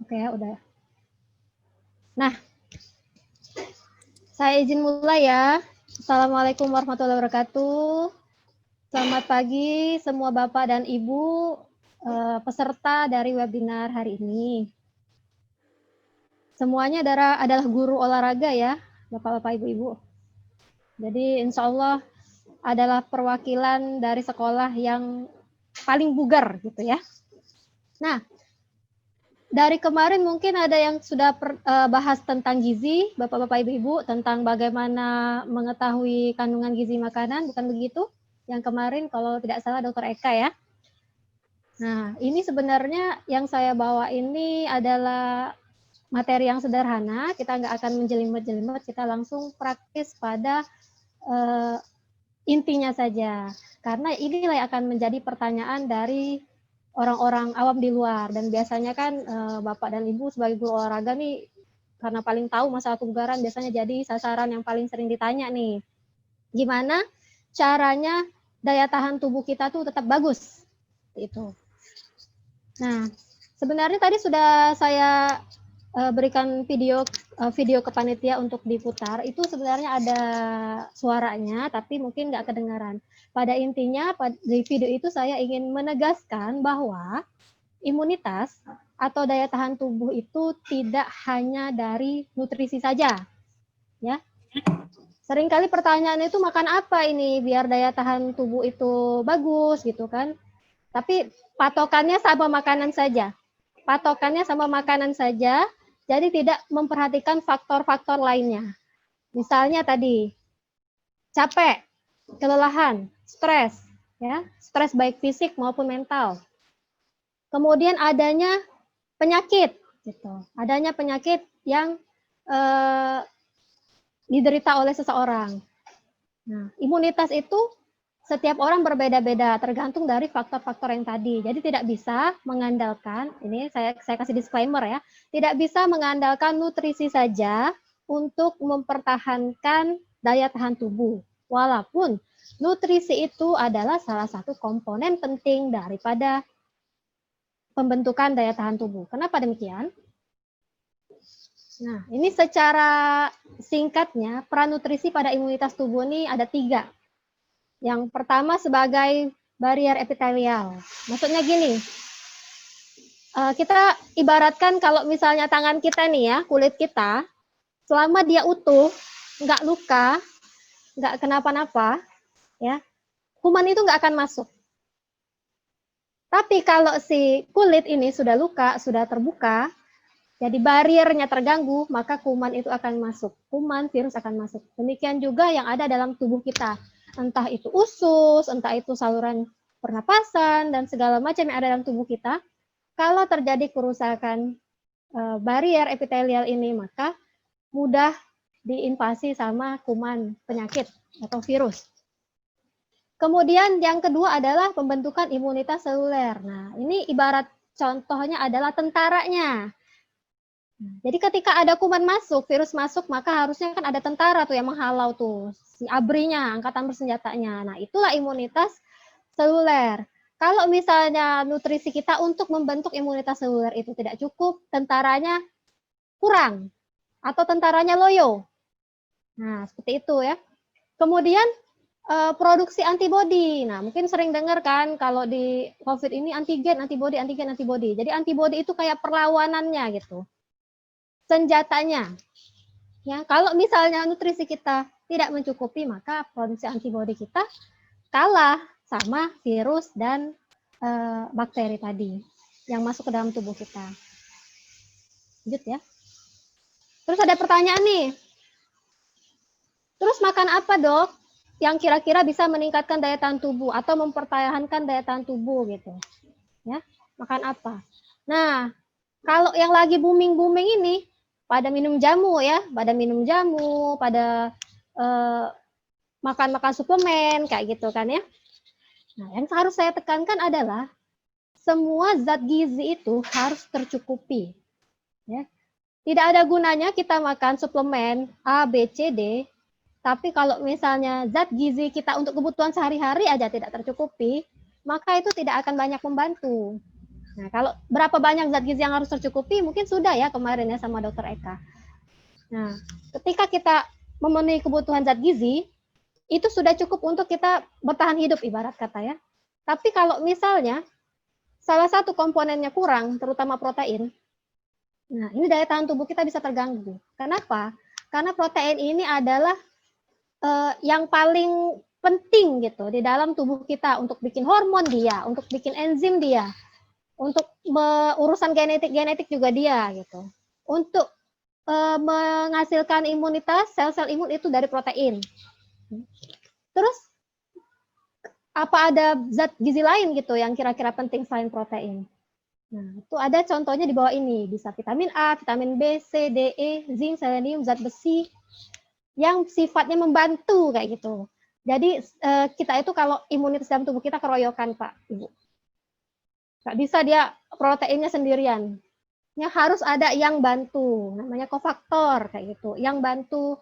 Oke, udah. Nah, saya izin mulai ya. Assalamualaikum warahmatullahi wabarakatuh. Selamat pagi semua Bapak dan Ibu peserta dari webinar hari ini. Semuanya adalah guru olahraga ya, Bapak-Bapak, Ibu-Ibu. Jadi insya Allah adalah perwakilan dari sekolah yang paling bugar gitu ya. Nah, dari kemarin mungkin ada yang sudah bahas tentang gizi, Bapak-Bapak, Ibu-Ibu, tentang bagaimana mengetahui kandungan gizi makanan, bukan begitu? Yang kemarin kalau tidak salah Dr. Eka ya. Nah, ini sebenarnya yang saya bawa ini adalah materi yang sederhana, kita nggak akan menjelimet-jelimet, kita langsung praktis pada intinya saja. Karena inilah yang akan menjadi pertanyaan dari orang-orang awam di luar, dan biasanya kan Bapak dan Ibu sebagai guru olahraga nih, karena paling tahu masalah kebugaran, biasanya jadi sasaran yang paling sering ditanya nih, gimana caranya daya tahan tubuh kita tuh tetap bagus itu. Nah, sebenarnya tadi sudah saya berikan video ke panitia untuk diputar, itu sebenarnya ada suaranya, tapi mungkin nggak kedengaran. Pada intinya, di video itu saya ingin menegaskan bahwa imunitas atau daya tahan tubuh itu tidak hanya dari nutrisi saja. Ya. Seringkali pertanyaan itu makan apa ini biar daya tahan tubuh itu bagus gitu kan. Tapi patokannya sama makanan saja. Patokannya sama makanan saja, jadi tidak memperhatikan faktor-faktor lainnya. Misalnya tadi, capek, kelelahan, stres, ya, stres baik fisik maupun mental. Kemudian adanya penyakit, gitu. Adanya penyakit yang diderita oleh seseorang. Nah, imunitas itu setiap orang berbeda-beda, tergantung dari faktor-faktor yang tadi. Jadi tidak bisa mengandalkan, ini saya kasih disclaimer ya, tidak bisa mengandalkan nutrisi saja untuk mempertahankan daya tahan tubuh. Walaupun nutrisi itu adalah salah satu komponen penting daripada pembentukan daya tahan tubuh. Kenapa demikian? Nah, ini secara singkatnya, peran nutrisi pada imunitas tubuh ini ada 3. Yang pertama sebagai barier epitelial. Maksudnya gini, kita ibaratkan kalau misalnya tangan kita nih ya, kulit kita, selama dia utuh, nggak luka, nggak kenapa-napa, ya, kuman itu nggak akan masuk. Tapi kalau si kulit ini sudah luka, sudah terbuka, jadi bariernya terganggu, maka kuman itu akan masuk. Kuman, virus akan masuk. Demikian juga yang ada dalam tubuh kita. Entah itu usus, entah itu saluran pernapasan, dan segala macam yang ada dalam tubuh kita. Kalau terjadi kerusakan barier epitelial ini, maka mudah diinvasi sama kuman penyakit atau virus. Kemudian yang kedua adalah pembentukan imunitas seluler. Nah, ini ibarat contohnya adalah tentaranya. Jadi ketika ada kuman masuk, virus masuk, maka harusnya kan ada tentara tuh yang menghalau tuh, si ABRI-nya, angkatan bersenjatanya. Nah, itulah imunitas seluler. Kalau misalnya nutrisi kita untuk membentuk imunitas seluler itu tidak cukup, tentaranya kurang, atau tentaranya loyo. Nah, seperti itu ya. Kemudian produksi antibodi. Nah, mungkin sering dengar kan kalau di COVID ini antigen, antibodi, antigen, antibodi. Jadi antibodi itu kayak perlawanannya gitu. Senjatanya. Ya, kalau misalnya nutrisi kita tidak mencukupi, maka produksi antibodi kita kalah sama virus dan bakteri tadi yang masuk ke dalam tubuh kita. Lanjut ya. Terus ada pertanyaan nih. Terus makan apa, Dok? Yang kira-kira bisa meningkatkan daya tahan tubuh atau mempertahankan daya tahan tubuh gitu. Ya, makan apa? Nah, kalau yang lagi booming-booming ini pada minum jamu ya, pada minum jamu, pada makan-makan suplemen kayak gitu kan ya. Nah, yang harus saya tekankan adalah semua zat gizi itu harus tercukupi. Ya. Tidak ada gunanya kita makan suplemen A, B, C, D, tapi kalau misalnya zat gizi kita untuk kebutuhan sehari-hari aja tidak tercukupi, maka itu tidak akan banyak membantu. Nah, kalau berapa banyak zat gizi yang harus tercukupi, mungkin sudah ya kemarin ya sama Dokter Eka. Nah, ketika kita memenuhi kebutuhan zat gizi, itu sudah cukup untuk kita bertahan hidup ibarat kata ya. Tapi kalau misalnya salah satu komponennya kurang, terutama protein, nah ini daya tahan tubuh kita bisa terganggu. Kenapa? Karena protein ini adalah yang paling penting gitu di dalam tubuh kita untuk bikin hormon dia, untuk bikin enzim dia, untuk urusan genetik juga dia gitu. Untuk menghasilkan imunitas, sel-sel imun itu dari protein. Terus apa ada zat gizi lain gitu yang kira-kira penting selain protein? Nah, itu ada contohnya di bawah ini. Bisa vitamin A, vitamin B, C, D, E, zinc, selenium, zat besi yang sifatnya membantu kayak gitu. Jadi kita itu kalau imunitas dalam tubuh kita keroyokan, Pak, Ibu. Nggak bisa dia proteinnya sendirian. Ya, harus ada yang bantu, namanya kofaktor kayak gitu, yang bantu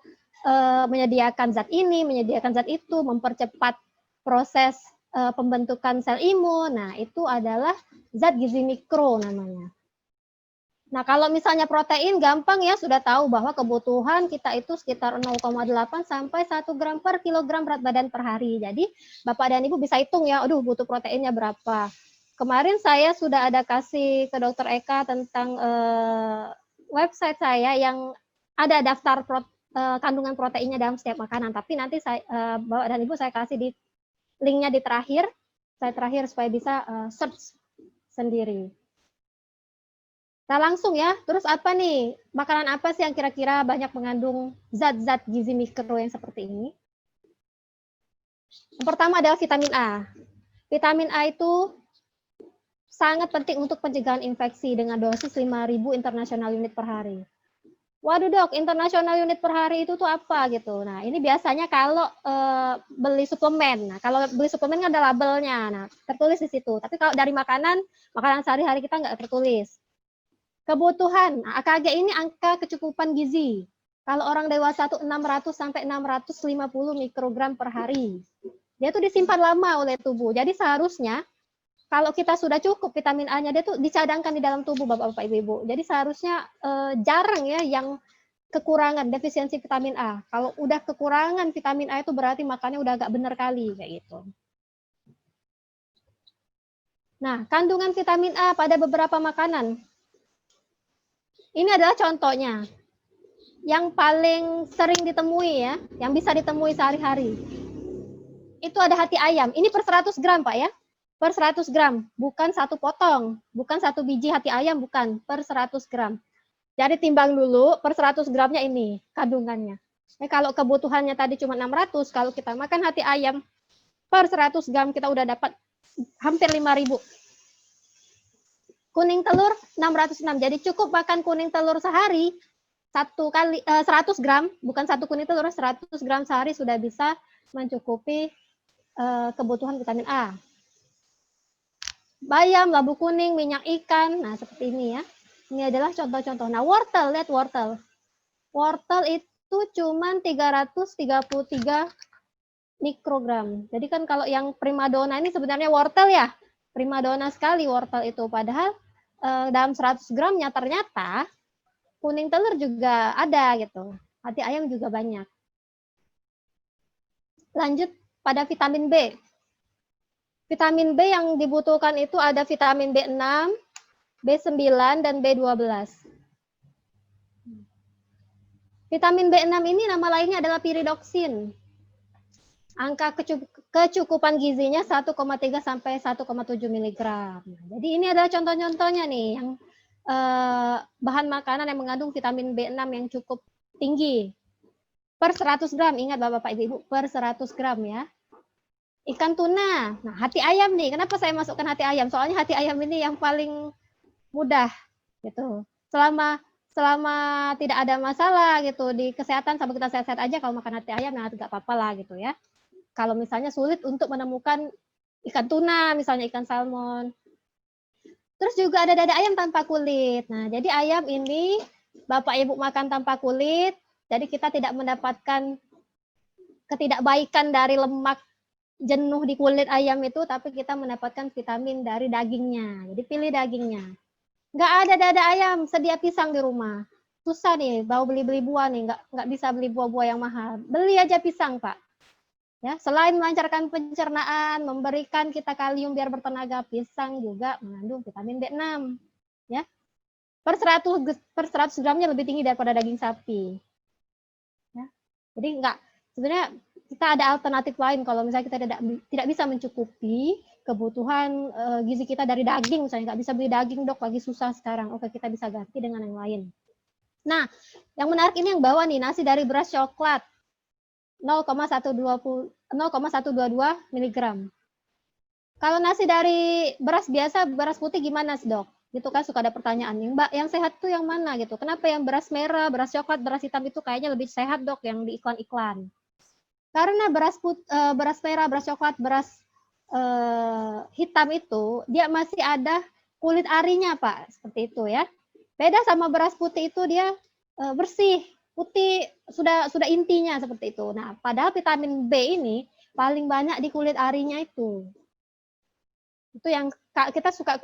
menyediakan zat ini, menyediakan zat itu, mempercepat proses pembentukan sel imun. Nah, itu adalah zat gizi mikro namanya. Nah, kalau misalnya protein gampang ya, sudah tahu bahwa kebutuhan kita itu sekitar 0,8 sampai 1 gram per kilogram berat badan per hari. Jadi, Bapak dan Ibu bisa hitung ya, aduh butuh proteinnya berapa. Kemarin saya sudah ada kasih ke Dokter Eka tentang website saya yang ada daftar kandungan proteinnya dalam setiap makanan. Tapi nanti saya, Bapak dan Ibu saya kasih di linknya di terakhir, saya terakhir supaya bisa search sendiri. Nah langsung ya, terus apa nih, makanan apa sih yang kira-kira banyak mengandung zat-zat gizi mikro yang seperti ini? Yang pertama adalah vitamin A. Vitamin A itu sangat penting untuk pencegahan infeksi dengan dosis 5.000 internasional unit per hari. Waduh dok, internasional unit per hari itu tuh apa gitu. Nah ini biasanya kalau beli suplemen. Nah kalau beli suplemen kan ada labelnya, nah tertulis di situ. Tapi kalau dari makanan sehari-hari kita nggak tertulis. Kebutuhan, nah, AKG ini angka kecukupan gizi. Kalau orang dewasa itu 600 sampai 650 mikrogram per hari. Dia itu disimpan lama oleh tubuh. Jadi seharusnya kalau kita sudah cukup vitamin A-nya, dia tuh dicadangkan di dalam tubuh Bapak-bapak Ibu-ibu. Jadi seharusnya jarang ya yang kekurangan defisiensi vitamin A. Kalau udah kekurangan vitamin A itu berarti makannya udah agak benar kali kayak gitu. Nah, kandungan vitamin A pada beberapa makanan. Ini adalah contohnya. Yang paling sering ditemui ya, yang bisa ditemui sehari-hari. Itu ada hati ayam. Ini per 100 gram, Pak ya. Per 100 gram, bukan satu potong, bukan satu biji hati ayam, bukan, per 100 gram. Jadi timbang dulu per 100 gramnya ini kandungannya. Nah, kalau kebutuhannya tadi cuma 600, kalau kita makan hati ayam per 100 gram kita udah dapat hampir 5.000. Kuning telur 606. Jadi cukup makan kuning telur sehari 100 gram, bukan satu kuning telur, 100 gram sehari sudah bisa mencukupi kebutuhan vitamin A. Bayam, labu kuning, minyak ikan, nah seperti ini ya. Ini adalah contoh-contoh. Nah, wortel, lihat wortel. Wortel itu cuma 333 mikrogram. Jadi kan kalau yang primadona ini sebenarnya wortel ya. Primadona sekali wortel itu. Padahal dalam 100 gramnya ternyata kuning telur juga ada gitu. Hati ayam juga banyak. Lanjut pada vitamin B. Vitamin B yang dibutuhkan itu ada vitamin B6, B9, dan B12. Vitamin B6 ini nama lainnya adalah piridoksin. Angka kecukupan gizinya 1,3 sampai 1,7 mg. Jadi ini adalah contoh-contohnya nih yang bahan makanan yang mengandung vitamin B6 yang cukup tinggi. Per 100 gram, ingat Bapak Ibu, per 100 gram ya. Ikan tuna, nah hati ayam nih, kenapa saya masukkan hati ayam? Soalnya hati ayam ini yang paling mudah gitu. Selama tidak ada masalah gitu di kesehatan, sampai kita sehat-sehat aja kalau makan hati ayam, nah nggak apa-apa lah gitu ya. Kalau misalnya sulit untuk menemukan ikan tuna, misalnya ikan salmon. Terus juga ada dada ayam tanpa kulit. Nah, jadi ayam ini Bapak Ibu makan tanpa kulit, jadi kita tidak mendapatkan ketidakbaikan dari lemak jenuh di kulit ayam itu, tapi kita mendapatkan vitamin dari dagingnya. Jadi pilih dagingnya. Nggak ada dada ayam, sedia pisang di rumah. Susah nih, mau beli-beli buah nih, nggak bisa beli buah-buah yang mahal. Beli aja pisang, Pak. Ya, selain melancarkan pencernaan, memberikan kita kalium biar bertenaga, pisang juga mengandung vitamin B6. Ya, per 100 gramnya lebih tinggi daripada daging sapi. Ya. Jadi sebenarnya kita ada alternatif lain kalau misalnya kita tidak bisa mencukupi kebutuhan gizi kita dari daging, misalnya nggak bisa beli daging, dok, lagi susah sekarang. Oke, kita bisa ganti dengan yang lain. Nah, yang menarik ini yang bawah nih, nasi dari beras coklat 0,122 mg. Kalau nasi dari beras biasa, beras putih gimana, dok? Gitu kan suka ada pertanyaan, yang sehat tuh yang mana gitu? Kenapa yang beras merah, beras coklat, beras hitam itu kayaknya lebih sehat, dok, yang di iklan-iklan? Karena beras merah, beras coklat, beras hitam itu dia masih ada kulit arinya, Pak, seperti itu ya. Beda sama beras putih itu dia bersih, putih, sudah intinya seperti itu. Nah, padahal vitamin B ini paling banyak di kulit arinya itu. Itu yang kita suka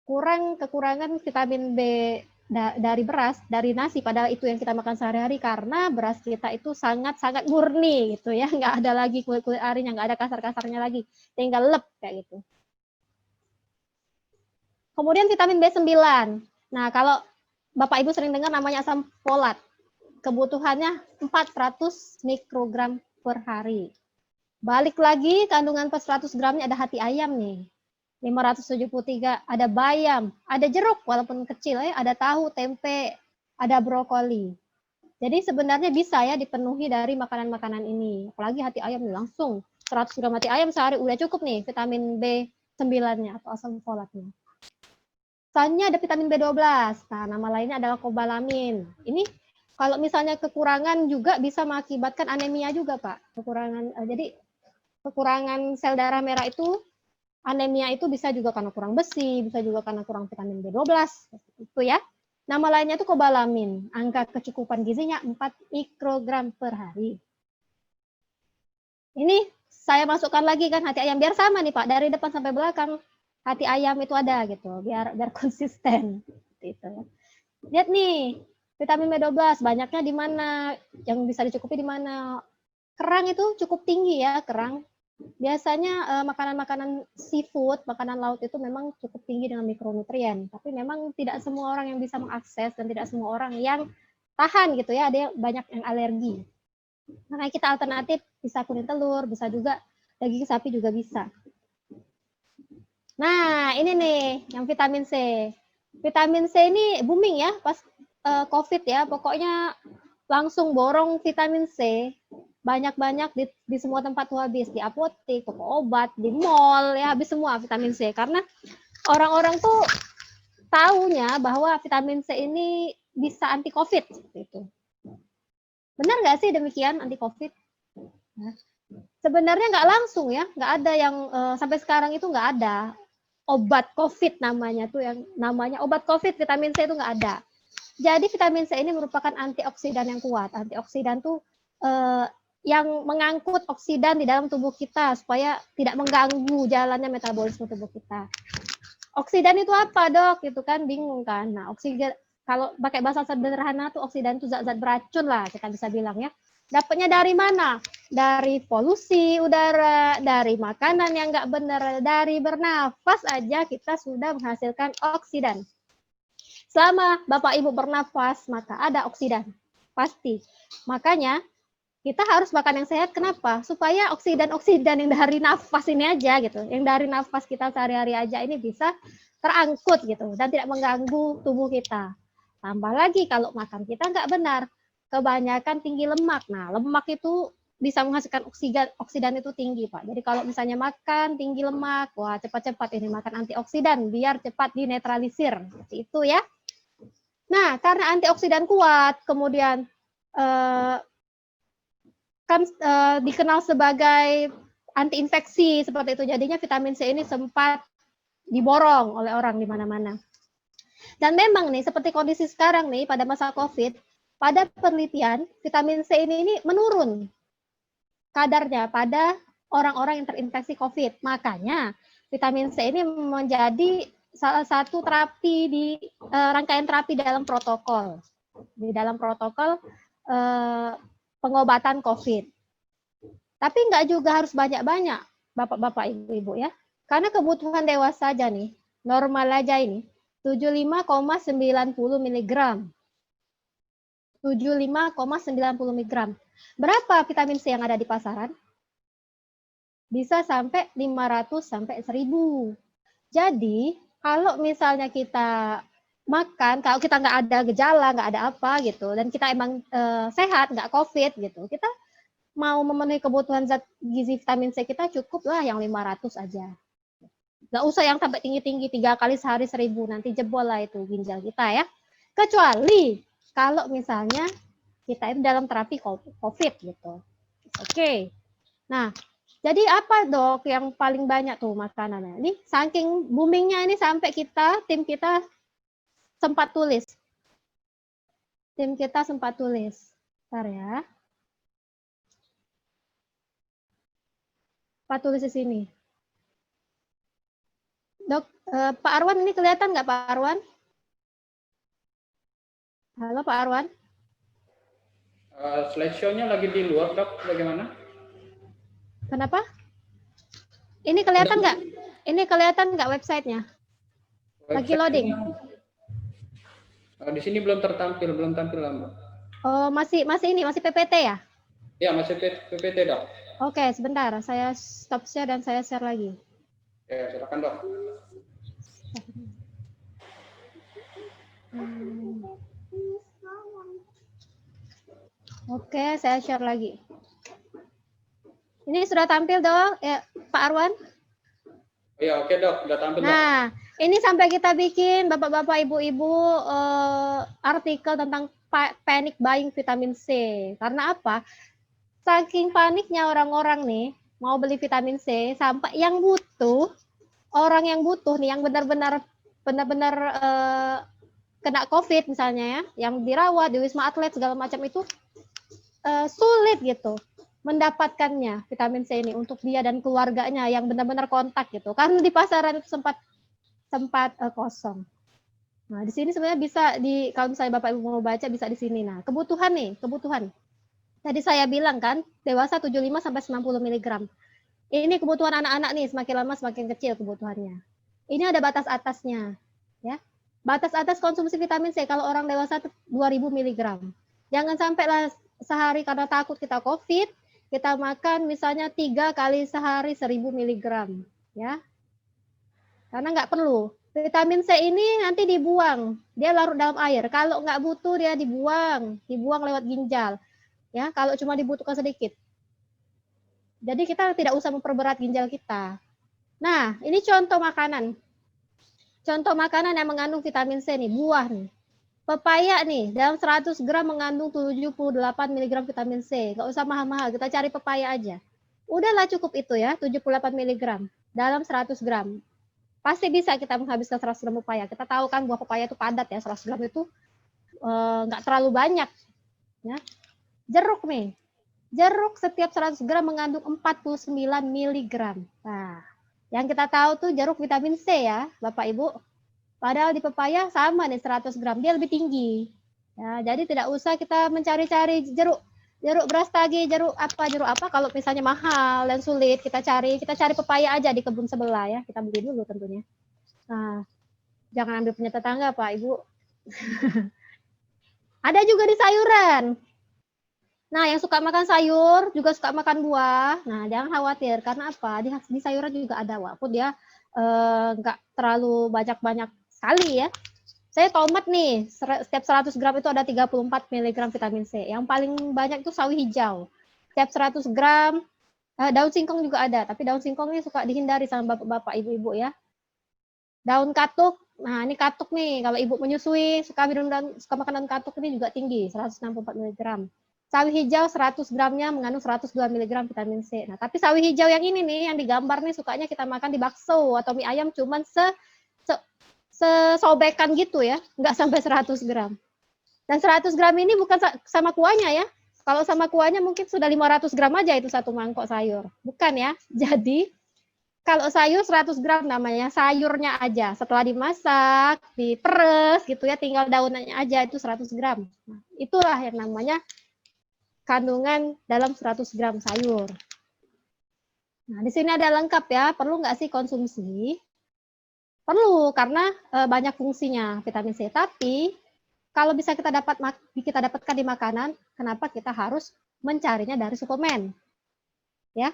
kekurangan vitamin B dari beras, dari nasi, padahal itu yang kita makan sehari-hari karena beras kita itu sangat-sangat murni gitu ya, nggak ada lagi kulit-kulit arinya, nggak ada kasar-kasarnya lagi, tinggal lep kayak gitu. Kemudian vitamin B9. Nah, kalau Bapak Ibu sering dengar namanya asam folat, kebutuhannya 400 mikrogram per hari. Balik lagi, kandungan 400 gramnya ada hati ayam nih. 573, ada bayam, ada jeruk walaupun kecil ya, ada tahu, tempe, ada brokoli. Jadi sebenarnya bisa ya dipenuhi dari makanan-makanan ini. Apalagi hati ayam langsung 100 gram hati ayam sehari udah cukup nih vitamin B9-nya atau asam folatnya. Selanjutnya ada vitamin B12. Nah, nama lainnya adalah kobalamin. Ini kalau misalnya kekurangan juga bisa mengakibatkan anemia juga, Pak. Kekurangan sel darah merah itu, anemia itu bisa juga karena kurang besi, bisa juga karena kurang vitamin B12, itu ya. Nama lainnya itu kobalamin. Angka kecukupan gizinya 4 mikrogram per hari. Ini saya masukkan lagi kan hati ayam biar sama nih, Pak, dari depan sampai belakang hati ayam itu ada gitu, biar konsisten gitu. Lihat nih, vitamin B12 banyaknya di mana? Yang bisa dicukupi di mana? Kerang itu cukup tinggi ya, kerang. Biasanya makanan-makanan seafood, makanan laut itu memang cukup tinggi dengan mikronutrien, tapi memang tidak semua orang yang bisa mengakses dan tidak semua orang yang tahan gitu ya, ada banyak yang alergi. Makanya kita alternatif bisa kuning telur, bisa juga daging sapi juga bisa. Nah, ini nih yang vitamin C. Vitamin C ini booming ya pas COVID ya, pokoknya langsung borong vitamin C banyak-banyak di semua tempat tuh habis, di apotek, toko obat, di mall ya habis semua vitamin C karena orang-orang tuh taunya bahwa vitamin C ini bisa anti COVID seperti itu. Benar nggak sih demikian anti COVID? Nah, sebenarnya nggak langsung ya, nggak ada yang sampai sekarang itu nggak ada obat COVID namanya tuh yang namanya obat COVID vitamin C itu nggak ada. Jadi vitamin C ini merupakan antioksidan yang kuat. Antioksidan tuh yang mengangkut oksidan di dalam tubuh kita supaya tidak mengganggu jalannya metabolisme tubuh kita. Oksidan itu apa, Dok? Itu kan bingung kan. Nah, oksidan kalau pakai bahasa sederhana tuh oksidan itu zat-zat beracun lah kita bisa bilang ya. Dapatnya dari mana? Dari polusi udara, dari makanan yang nggak benar, dari bernafas aja kita sudah menghasilkan oksidan. Selama Bapak Ibu bernafas, maka ada oksidan. Pasti. Makanya kita harus makan yang sehat. Kenapa? Supaya oksidan-oksidan yang dari nafas ini aja gitu, yang dari nafas kita sehari-hari aja ini bisa terangkut gitu dan tidak mengganggu tubuh kita. Tambah lagi kalau makan kita nggak benar, kebanyakan tinggi lemak. Nah, lemak itu bisa menghasilkan oksidan itu tinggi, Pak. Jadi kalau misalnya makan tinggi lemak, wah cepat-cepat ini makan antioksidan biar cepat dinetralisir. Seperti itu ya. Nah, karena antioksidan kuat, kemudian kan dikenal sebagai anti infeksi seperti itu. Jadinya vitamin C ini sempat diborong oleh orang di mana-mana. Dan memang nih seperti kondisi sekarang nih pada masa COVID, pada penelitian vitamin C ini menurun kadarnya pada orang-orang yang terinfeksi COVID. Makanya vitamin C ini menjadi salah satu terapi di rangkaian terapi dalam protokol. Di dalam protokol pengobatan COVID. Tapi nggak juga harus banyak-banyak, Bapak-bapak, Ibu-ibu ya. Karena kebutuhan dewasa aja nih, normal aja ini, 75,90 mg. 75,90 mg. Berapa vitamin C yang ada di pasaran? Bisa sampai 500 sampai 1000. Jadi, kalau misalnya kita makan, kalau kita nggak ada gejala, nggak ada apa gitu, dan kita emang sehat, nggak COVID gitu, kita mau memenuhi kebutuhan zat gizi vitamin C kita cukup lah yang 500 aja. Nggak usah yang sampai tinggi-tinggi 3 kali sehari 1000, nanti jebol lah itu ginjal kita ya. Kecuali kalau misalnya kita itu dalam terapi COVID gitu. Oke. Nah, jadi apa dok yang paling banyak tuh makanannya? Ini saking boomingnya ini sampai tim kita sempat tulis. Bentar ya. Pak tulis di sini. Dok, Pak Arwan ini kelihatan nggak Pak Arwan? Halo Pak Arwan. Slideshow-nya lagi di luar dok, bagaimana? Kenapa? Ini kelihatan nggak? Ini kelihatan nggak websitenya? Lagi loading. Di sini belum tampil Mbak. Oh, masih PPT ya? Ya, masih PPT dok. Oke, sebentar. Saya stop share dan saya share lagi. Ya, silakan dok. Oke, saya share lagi. Ini sudah tampil dok, ya, Pak Arwan? Ya, oke dok, sudah tampil dok. Nah, ini sampai kita bikin bapak-bapak, ibu-ibu artikel tentang panic buying vitamin C. Karena apa? Saking paniknya orang-orang nih mau beli vitamin C sampai yang butuh, orang yang butuh nih, yang benar-benar kena COVID misalnya ya, yang dirawat di Wisma Atlet segala macam itu sulit gitu mendapatkannya vitamin C ini untuk dia dan keluarganya yang benar-benar kontak gitu. Karena di pasaran itu sempat kosong. Nah, di sini sebenarnya bisa kalau misalnya Bapak Ibu mau baca bisa di sini. Nah, kebutuhan. Tadi saya bilang kan, dewasa 75 sampai 90 mg. Ini kebutuhan anak-anak nih, semakin lama semakin kecil kebutuhannya. Ini ada batas atasnya, ya. Batas atas konsumsi vitamin C kalau orang dewasa 2000 mg. Jangan sampailah sehari karena takut kita COVID, kita makan misalnya 3 kali sehari 1000 mg, ya. Karena nggak perlu. Vitamin C ini nanti dibuang, dia larut dalam air. Kalau nggak butuh dia dibuang lewat ginjal. Ya, kalau cuma dibutuhkan sedikit. Jadi kita tidak usah memperberat ginjal kita. Nah, ini contoh makanan. Contoh makanan yang mengandung vitamin C nih, buah nih. Pepaya nih, dalam 100 gram mengandung 78 mg vitamin C. Nggak usah mahal-mahal, kita cari pepaya aja. Udahlah cukup itu ya, 78 mg dalam 100 gram. Pasti bisa kita menghabiskan 100 gram pepaya. Kita tahu kan buah pepaya itu padat ya, 100 gram itu nggak terlalu banyak. Ya. Jeruk nih. Jeruk setiap 100 gram mengandung 49 mg. Nah, yang kita tahu tuh jeruk vitamin C ya, Bapak Ibu. Padahal di pepaya sama nih 100 gram, dia lebih tinggi. Ya, jadi tidak usah kita mencari-cari jeruk brastagi, jeruk apa kalau misalnya mahal dan sulit kita cari pepaya aja di kebun sebelah ya. Kita beli dulu tentunya. Nah, jangan ambil punya tetangga, Pak Ibu. Ada juga di sayuran. Nah, yang suka makan sayur, juga suka makan buah. Nah, jangan khawatir. Karena apa? Di sayuran juga ada, walaupun dia nggak terlalu banyak-banyak sekali ya. Saya tomat nih, setiap 100 gram itu ada 34 mg vitamin C. Yang paling banyak itu sawi hijau. Setiap 100 gram, daun singkong juga ada. Tapi daun singkong ini suka dihindari sama bapak-bapak, ibu-ibu ya. Daun katuk, nah ini katuk nih. Kalau ibu menyusui, suka makan daun katuk ini juga tinggi, 164 mg. Sawi hijau 100 gramnya mengandung 102 mg vitamin C. Nah, tapi sawi hijau yang ini nih, yang digambar nih, sukanya kita makan di bakso atau mie ayam cuman sesobekan gitu ya, nggak sampai 100 gram. Dan 100 gram ini bukan sama kuahnya ya. Kalau sama kuahnya mungkin sudah 500 gram aja itu satu mangkok sayur. Bukan ya. Jadi kalau sayur 100 gram namanya sayurnya aja. Setelah dimasak, diperes gitu ya, tinggal daunnya aja itu 100 gram. Nah, itulah yang namanya kandungan dalam 100 gram sayur. Nah, di sini ada lengkap ya. Perlu nggak sih konsumsi? Perlu, karena banyak fungsinya vitamin C. Tapi kalau bisa kita dapatkan di makanan, kenapa kita harus mencarinya dari suplemen? Ya,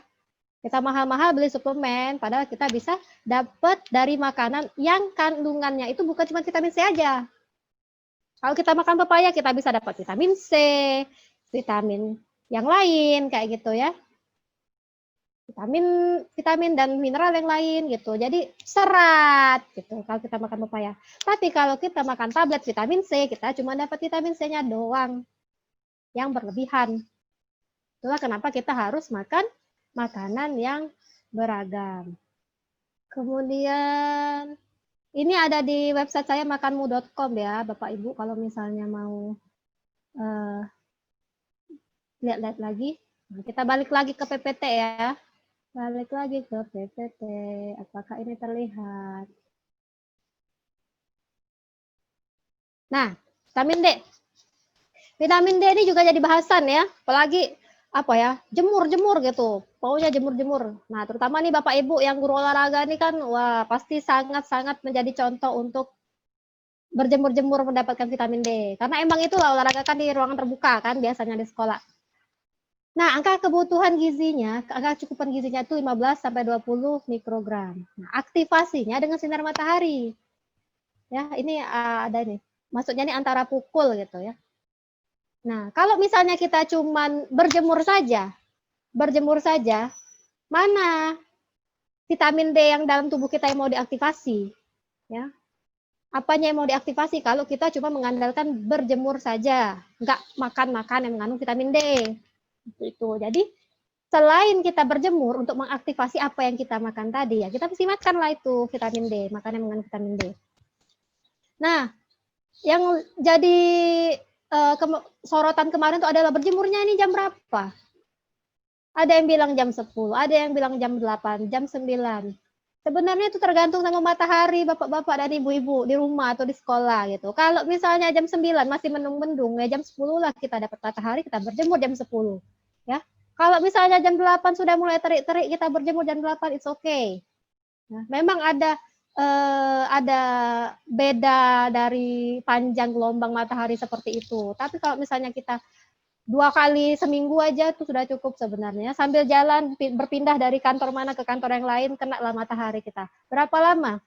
kita mahal-mahal beli suplemen, padahal kita bisa dapat dari makanan yang kandungannya itu bukan cuma vitamin C aja. Kalau kita makan pepaya, kita bisa dapat vitamin C, vitamin yang lain kayak gitu ya. Vitamin dan mineral yang lain gitu. Jadi serat gitu kalau kita makan pepaya. Tapi kalau kita makan tablet vitamin C, kita cuma dapat vitamin C-nya doang yang berlebihan. Itulah kenapa kita harus makan makanan yang beragam. Kemudian ini ada di website saya makanmu.com ya, Bapak Ibu kalau misalnya mau lihat-lihat lagi. Nah, kita balik lagi ke PPT ya. Balik lagi ke PPT. Apakah ini terlihat? Nah, vitamin D. Vitamin D ini juga jadi bahasan ya. Apalagi apa ya, jemur gitu. Pokoknya jemur. Nah, terutama nih Bapak Ibu yang guru olahraga nih kan, wah pasti sangat-sangat menjadi contoh untuk berjemur mendapatkan vitamin D. Karena emang itulah olahraga kan di ruangan terbuka kan biasanya di sekolah. Nah, angka kebutuhan gizinya, angka cukupan gizinya itu 15 sampai 20 mikrogram. Nah, aktivasinya dengan sinar matahari. Ya, ini ada nih. Maksudnya ini antara pukul gitu ya. Nah, kalau misalnya kita cuman berjemur saja, mana vitamin D yang dalam tubuh kita yang mau diaktifasi? Ya. Apanya yang mau diaktifasi kalau kita cuma mengandalkan berjemur saja, nggak makan yang mengandung vitamin D. Itu. Jadi selain kita berjemur untuk mengaktifasi apa yang kita makan tadi ya, kita mesti makanlah itu vitamin D, makanan yang mengandung vitamin D. Nah, yang jadi sorotan kemarin itu adalah berjemurnya ini jam berapa? Ada yang bilang jam 10, ada yang bilang jam 8, jam 9. Sebenarnya itu tergantung sama matahari bapak-bapak dan ibu-ibu di rumah atau di sekolah gitu. Kalau misalnya jam 9 masih mendung-mendung, ya jam 10 lah kita dapat matahari, kita berjemur jam 10. Ya. Kalau misalnya jam 8 sudah mulai terik-terik, kita berjemur jam 8, it's okay. Nah, memang ada beda dari panjang gelombang matahari seperti itu. Tapi kalau misalnya kita 2 kali seminggu aja itu sudah cukup sebenarnya. Sambil jalan berpindah dari kantor mana ke kantor yang lain, kenalah matahari kita. Berapa lama?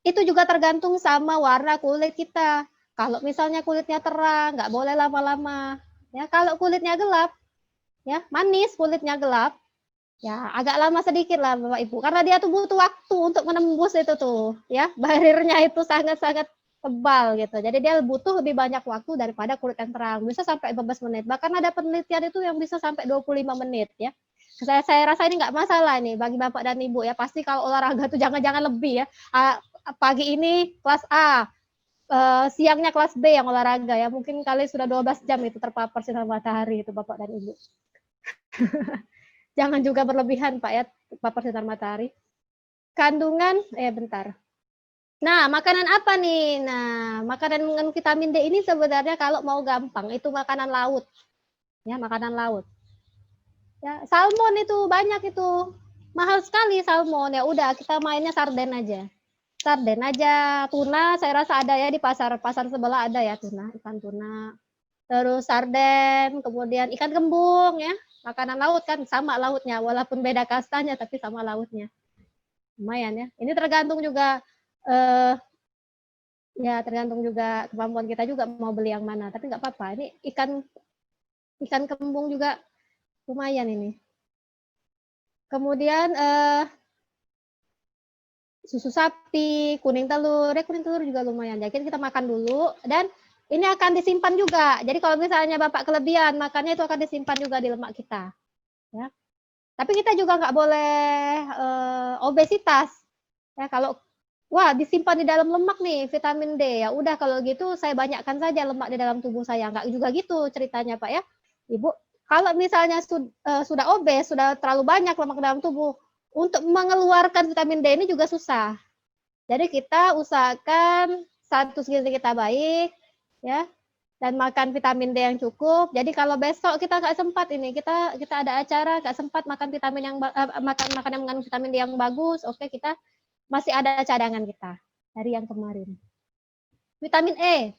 Itu juga tergantung sama warna kulit kita. Kalau misalnya kulitnya terang, nggak boleh lama-lama. Ya, kalau kulitnya gelap, ya manis kulitnya gelap, ya agak lama sedikit lah Bapak Ibu. Karena dia tuh butuh waktu untuk menembus itu tuh, ya barirnya itu sangat-sangat tebal gitu. Jadi dia butuh lebih banyak waktu daripada kulit yang terang. Bisa sampai 15 menit. Bahkan ada penelitian itu yang bisa sampai 25 menit ya. Saya rasa ini nggak masalah nih bagi Bapak dan Ibu ya. Pasti kalau olahraga tuh jangan-jangan lebih ya. Pagi ini kelas A, siangnya kelas B yang olahraga ya. Mungkin kali sudah 12 jam itu terpapar sinar matahari itu Bapak dan Ibu. Jangan juga berlebihan Pak ya, terpapar sinar matahari. Kandungan, bentar. Nah, makanan apa nih? Nah, makanan mengandung vitamin D ini sebenarnya kalau mau gampang itu makanan laut. Ya, makanan laut. Ya, salmon itu banyak itu. Mahal sekali salmon. Ya udah, kita mainnya sarden aja. Sarden aja, tuna saya rasa ada ya di pasar sebelah ada ya tuna, ikan tuna. Terus sarden, kemudian ikan kembung ya. Makanan laut kan sama lautnya walaupun beda kastanya tapi sama lautnya. Lumayan ya. Ini tergantung juga ya tergantung juga kemampuan kita juga mau beli yang mana, tapi nggak apa-apa. Ini ikan kembung juga lumayan ini. Kemudian susu sapi, kuning telur juga lumayan. Jadi kita makan dulu dan ini akan disimpan juga. Jadi kalau misalnya Bapak kelebihan makannya itu akan disimpan juga di lemak kita. Ya. Tapi kita juga nggak boleh obesitas. Ya, kalau wah disimpan di dalam lemak nih vitamin D. Ya udah kalau gitu saya banyakkan saja lemak di dalam tubuh saya. Enggak juga gitu ceritanya Pak ya. Ibu, kalau misalnya sudah obes, sudah terlalu banyak lemak dalam tubuh, untuk mengeluarkan vitamin D ini juga susah. Jadi kita usahakan status gizi kita baik, ya, dan makan vitamin D yang cukup. Jadi kalau besok kita nggak sempat ini, kita ada acara nggak sempat makan vitamin yang makan yang mengandung vitamin D yang bagus, oke kita masih ada cadangan kita dari yang kemarin. Vitamin E.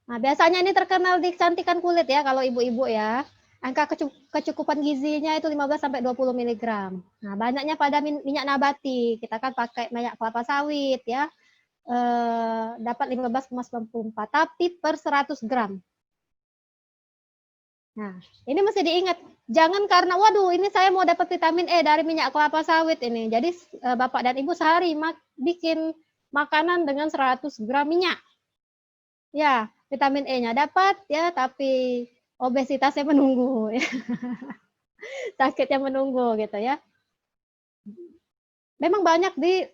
Nah, biasanya ini terkenal di kecantikan kulit ya kalau ibu-ibu ya. Angka kecukupan gizinya itu 15 sampai 20 mg. Nah, banyaknya pada minyak nabati. Kita kan pakai minyak kelapa sawit ya. Dapat 15,94 tapi per 100 gram. Nah, ini mesti diingat. Jangan karena waduh ini saya mau dapat vitamin E dari minyak kelapa sawit ini. Jadi Bapak dan Ibu sehari bikin makanan dengan 100 gram minyak. Ya, vitamin E-nya dapat ya, tapi obesitasnya menunggu ya. Sakitnya menunggu gitu ya. Memang banyak di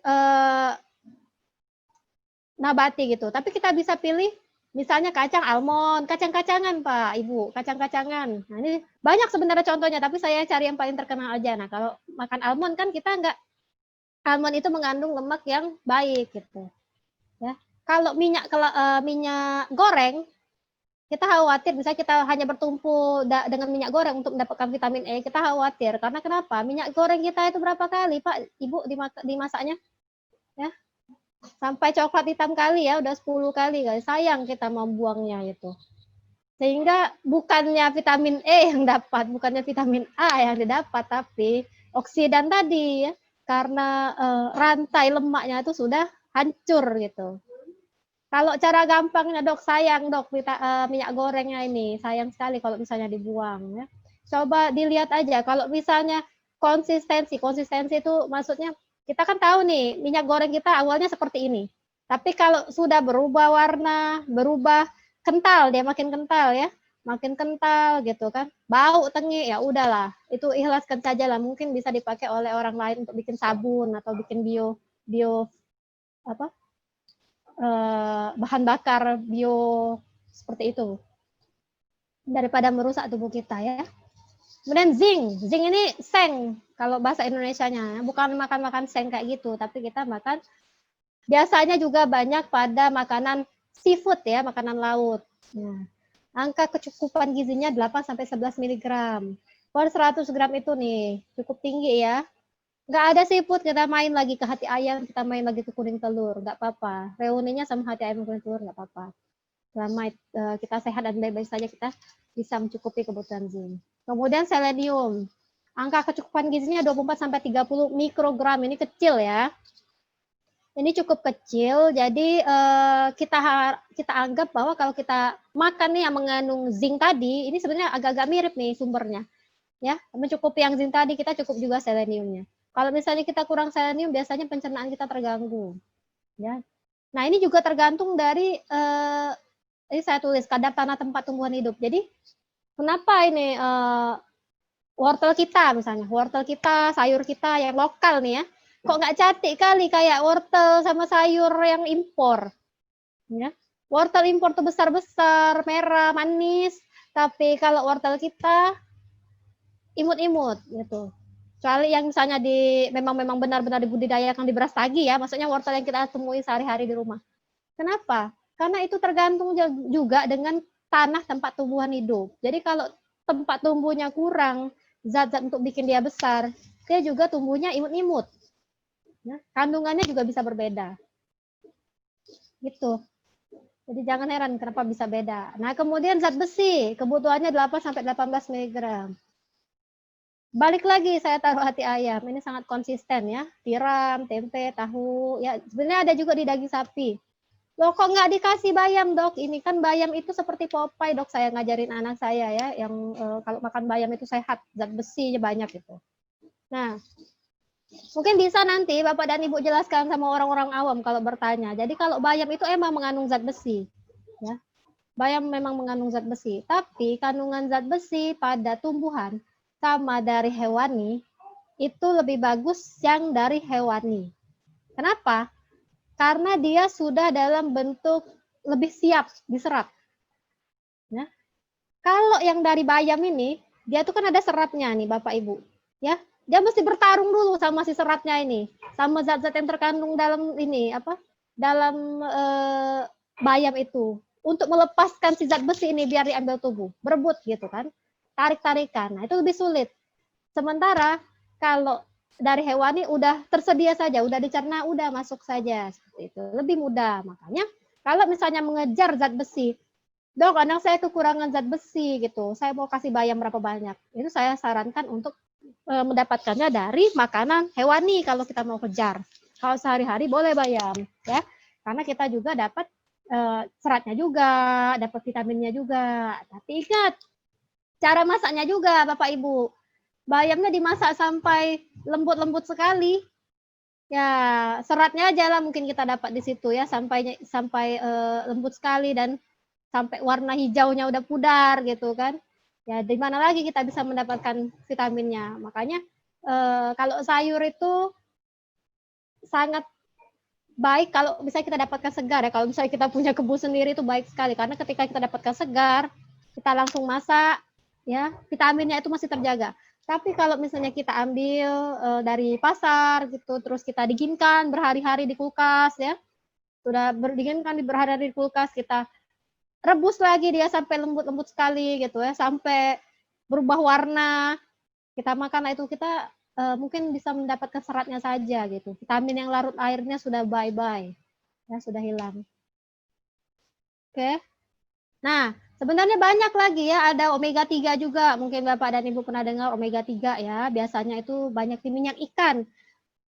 nabati gitu, tapi kita bisa pilih misalnya kacang almond, kacang-kacangan Pak, Ibu, kacang-kacangan. Nah, ini banyak sebenarnya contohnya, tapi saya cari yang paling terkenal aja. Nah, kalau makan almond kan kita nggak, almond itu mengandung lemak yang baik gitu. Ya. Kalau minyak goreng, kita khawatir misalnya kita hanya bertumpu dengan minyak goreng untuk mendapatkan vitamin E, kita khawatir. Karena kenapa? Minyak goreng kita itu berapa kali Pak, Ibu dimasaknya? Ya. Sampai coklat hitam kali ya, udah 10 kali guys. Sayang kita membuangnya itu. Sehingga bukannya vitamin E yang dapat, bukannya vitamin A yang didapat, tapi oksidan tadi ya. Karena rantai lemaknya itu sudah hancur gitu. Kalau cara gampangnya dok, sayang dok minyak gorengnya ini, sayang sekali kalau misalnya dibuang ya. Coba dilihat aja kalau misalnya konsistensi itu maksudnya kita kan tahu nih minyak goreng kita awalnya seperti ini. Tapi kalau sudah berubah warna, berubah kental, dia makin kental ya, makin kental gitu kan, bau tengik ya udahlah, itu ikhlaskan saja lah. Mungkin bisa dipakai oleh orang lain untuk bikin sabun atau bikin bio apa bahan bakar bio seperti itu daripada merusak tubuh kita ya. Kemudian zinc ini seng kalau bahasa Indonesianya, bukan makan seng kayak gitu, tapi kita makan biasanya juga banyak pada makanan seafood ya, makanan laut. Nah, angka kecukupan gizinya 8 sampai 11 mg per 100 gram itu nih, cukup tinggi ya. Nggak ada seafood, kita main lagi ke hati ayam, kita main lagi ke kuning telur, nggak apa-apa. Reuninya sama hati ayam kuning telur nggak apa-apa. Selama kita sehat dan baik-baik saja, kita bisa mencukupi kebutuhan zinc. Kemudian selenium, angka kecukupan gizinya 24 sampai 30 mikrogram, ini kecil ya. Ini cukup kecil, jadi kita anggap bahwa kalau kita makan nih yang mengandung zinc tadi, ini sebenarnya agak-agak mirip nih sumbernya. Ya, mencukupi yang zinc tadi, kita cukup juga seleniumnya. Kalau misalnya kita kurang selenium, biasanya pencernaan kita terganggu. Ya. Nah, ini juga tergantung dari ini saya tulis kadar tanah tempat tumbuhan hidup. Jadi, kenapa ini wortel kita misalnya, wortel kita, sayur kita yang lokal nih ya, kok nggak cantik kali kayak wortel sama sayur yang impor. Ya. Wortel impor tuh besar-besar, merah, manis, tapi kalau wortel kita imut-imut gitu. Kecuali yang misalnya memang benar-benar dibudidayakan di beras tagi ya, maksudnya wortel yang kita temui sehari-hari di rumah. Kenapa? Karena itu tergantung juga dengan tanah tempat tumbuhan hidup. Jadi kalau tempat tumbuhnya kurang zat-zat untuk bikin dia besar, dia juga tumbuhnya imut-imut. Ya, kandungannya juga bisa berbeda. Gitu. Jadi jangan heran kenapa bisa beda. Nah, kemudian zat besi, kebutuhannya 8 sampai 18 mg. Balik lagi saya taruh hati ayam, ini sangat konsisten ya, tiram, tempe, tahu, ya sebenarnya ada juga di daging sapi. Loh kok nggak dikasih bayam dok? Ini kan bayam itu seperti Popeye dok, saya ngajarin anak saya ya, yang kalau makan bayam itu sehat, zat besinya banyak itu. Nah, mungkin bisa nanti Bapak dan Ibu jelaskan sama orang-orang awam kalau bertanya. Jadi kalau bayam itu emang mengandung zat besi, ya. Bayam memang mengandung zat besi, tapi kandungan zat besi pada tumbuhan sama dari hewani itu lebih bagus yang dari hewani. Kenapa? karena dia sudah dalam bentuk lebih siap diserap. Ya. Kalau yang dari bayam ini, dia tuh kan ada seratnya nih Bapak Ibu. Ya, dia mesti bertarung dulu sama si seratnya ini, sama zat-zat yang terkandung dalam ini apa? Dalam bayam itu untuk melepaskan si zat besi ini biar diambil tubuh, berebut gitu kan, tarik-tarikan. Nah, itu lebih sulit. Sementara kalau dari hewani udah tersedia saja, udah dicerna, udah masuk saja seperti itu, lebih mudah. Makanya kalau misalnya mengejar zat besi, dok, anak saya kekurangan zat besi gitu, saya mau kasih bayam berapa banyak, itu saya sarankan untuk mendapatkannya dari makanan hewani kalau kita mau kejar. Kalau sehari-hari boleh bayam, ya, karena kita juga dapat seratnya juga, dapat vitaminnya juga. Tapi ingat, cara masaknya juga, Bapak Ibu. Bayamnya dimasak sampai lembut-lembut sekali. Ya, seratnya aja lah mungkin kita dapat di situ ya, sampai lembut sekali dan sampai warna hijaunya udah pudar gitu kan. Ya, di mana lagi kita bisa mendapatkan vitaminnya. Makanya kalau sayur itu sangat baik kalau misalnya kita dapatkan segar ya. Kalau misalnya kita punya kebun sendiri itu baik sekali karena ketika kita dapatkan segar, kita langsung masak ya, vitaminnya itu masih terjaga. Tapi kalau misalnya kita ambil dari pasar gitu, terus kita dinginkan berhari-hari di kulkas ya, sudah berdinginkan berhari-hari di kulkas, kita rebus lagi dia sampai lembut-lembut sekali gitu ya, sampai berubah warna, kita makan itu kita mungkin bisa mendapatkan seratnya saja gitu. Vitamin yang larut airnya sudah bye-bye, ya sudah hilang. Oke. Nah, sebenarnya banyak lagi ya, ada omega 3 juga. Mungkin Bapak dan Ibu pernah dengar omega 3 ya. Biasanya itu banyak di minyak ikan.